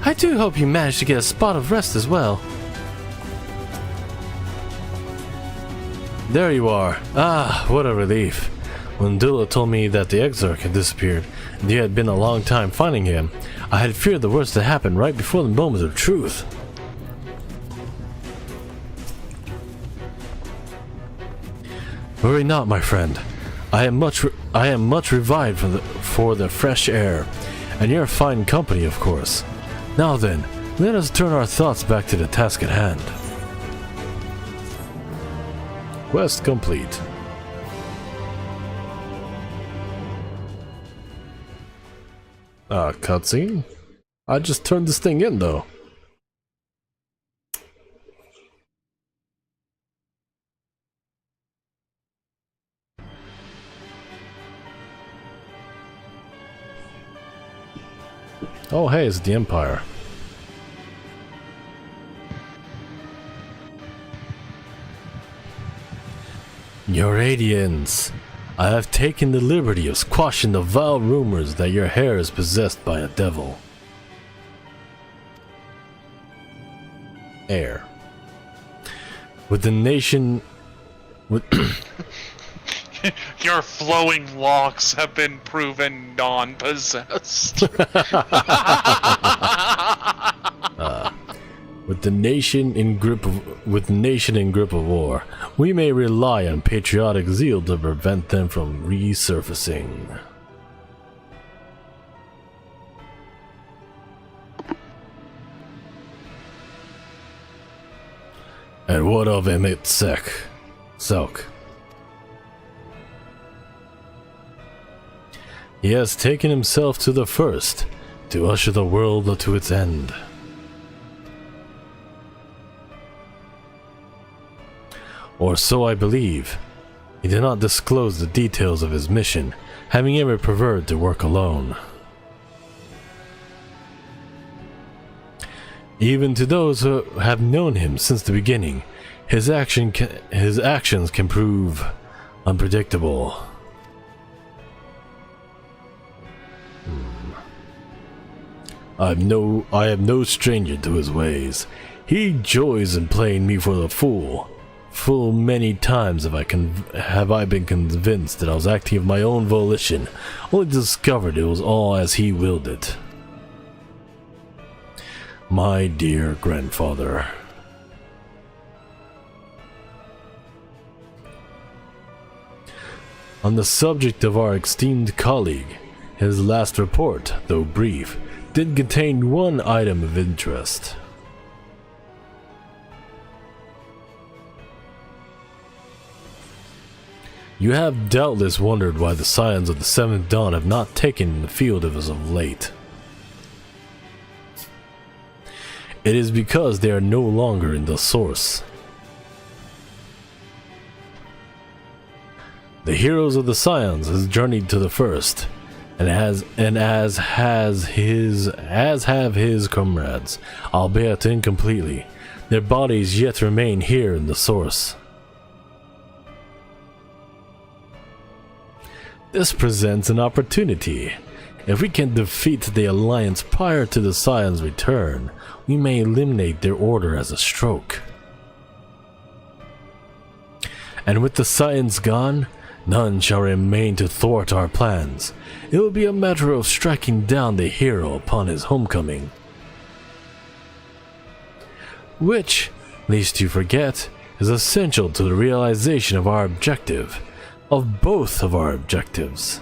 I do hope you managed to get a spot of rest as well. There you are. Ah, what a relief. When Dula told me that the Exarch had disappeared, and you had been a long time finding him, I had feared the worst to happen right before the moment of truth. Worry not, my friend. I am much revived for the fresh air, and you're fine company, of course. Now then, let us turn our thoughts back to the task at hand. Quest complete. Cutscene? I just turned this thing in, though. Oh, hey, it's the Empire. Your Radiance, I have taken the liberty of squashing the vile rumors that your hair is possessed by a devil. Air. With the nation... Your flowing locks have been proven non-possessed. With the nation in grip of war, we may rely on patriotic zeal to prevent them from resurfacing. And what of Emmett Selk? He has taken himself to the first, to usher the world to its end. Or so I believe. He did not disclose the details of his mission, having ever preferred to work alone. Even to those who have known him since the beginning, his actions can prove unpredictable. I am no stranger to his ways. He joys in playing me for the fool. Full many times have I been convinced that I was acting of my own volition, only to discover it was all as he willed it. My dear grandfather. On the subject of our esteemed colleague, his last report, though brief, did contain one item of interest. You have doubtless wondered why the Scions of the Seventh Dawn have not taken the field as of late. It is because they are no longer in the source. The heroes of the Scions has journeyed to the first, and as have his comrades, albeit incompletely. Their bodies yet remain here in the source. This presents an opportunity. If we can defeat the Alliance prior to the Scions' return, we may eliminate their order as a stroke. And with the Scions gone, none shall remain to thwart our plans. It will be a matter of striking down the hero upon his homecoming. Which, lest you forget, is essential to the realization of our objective. Of both of our objectives.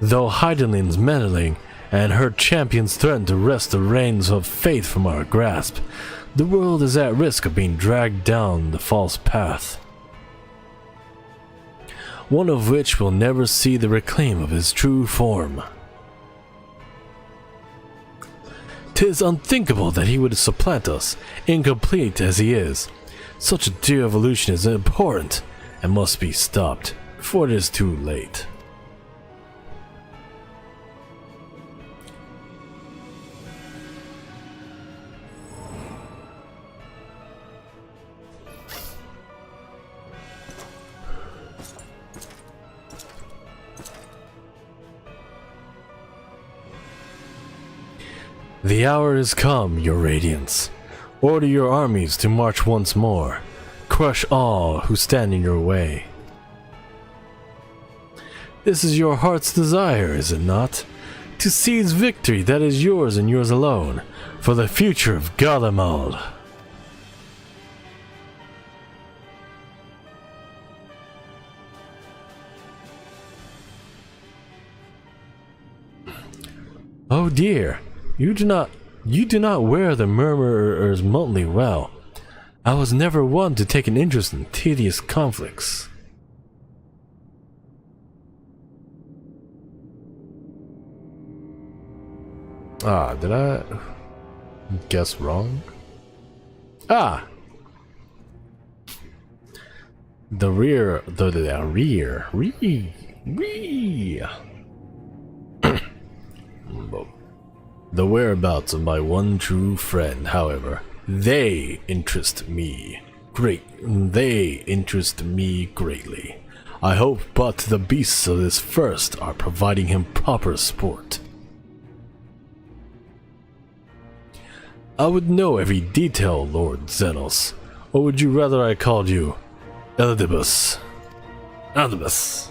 Though Heideling's meddling and her champions threaten to wrest the reins of fate from our grasp, the world is at risk of being dragged down the false path. one of which will never see the reclaim of his true form. 'Tis unthinkable that he would supplant us, incomplete as he is. Such a de-evolution is abhorrent and must be stopped before it is too late. The hour is come, your radiance. Order your armies to march once more. Crush all who stand in your way. This is your heart's desire, is it not? To seize victory that is yours and yours alone, for the future of Garlemald. Oh dear. You do not wear the Murmurer's motley well. I was never one to take an interest in tedious conflicts. Ah, did I guess wrong? Ah! The rear. The whereabouts of my one true friend, however, they interest me greatly. I hope but the beasts of this first are providing him proper sport. I would know every detail, Lord Xenos, or would you rather I called you Eldibus? Eldibus.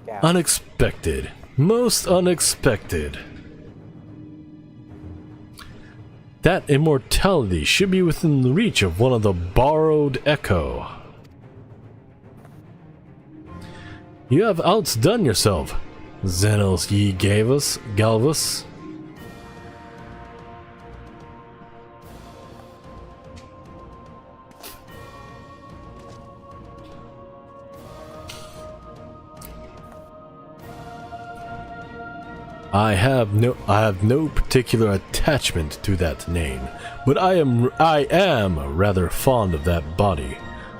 Yeah. Unexpected. Most unexpected. That immortality should be within the reach of one of the borrowed echo. You have outdone yourself, Xenos ye Galvus. I have no particular attachment to that name, but I am rather fond of that body.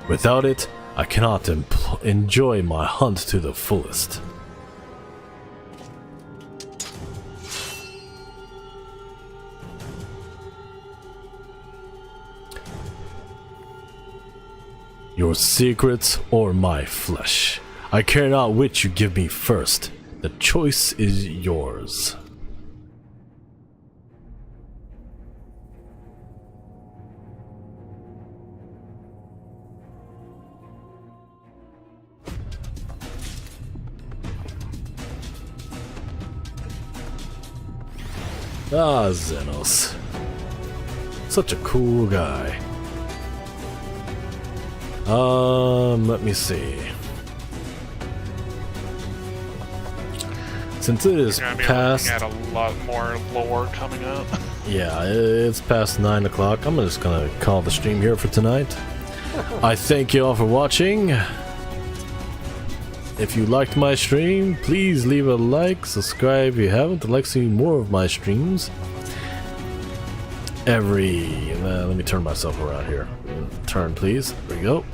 Without it, I cannot enjoy my hunt to the fullest. Your secrets or my flesh. I care not which you give me first. The choice is yours. Ah, Xenos. Such a cool guy. Let me see. Since it is past, at a lot more lore coming up. Yeah, it's past 9 o'clock. I'm just gonna call the stream here for tonight. I thank you all for watching. If you liked my stream, please leave a like, subscribe if you haven't. I'd like to see more of my streams. Let me turn myself around here. Turn, please. There we go.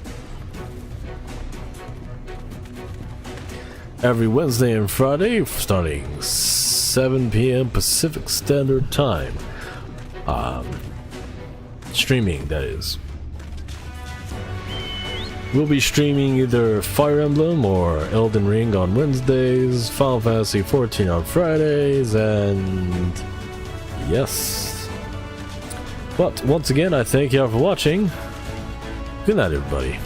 Every Wednesday and Friday, starting 7 p.m. Pacific Standard Time. Streaming, that is. We'll be streaming either Fire Emblem or Elden Ring on Wednesdays, Final Fantasy XIV on Fridays, and yes. But once again, I thank you all for watching. Good night, everybody.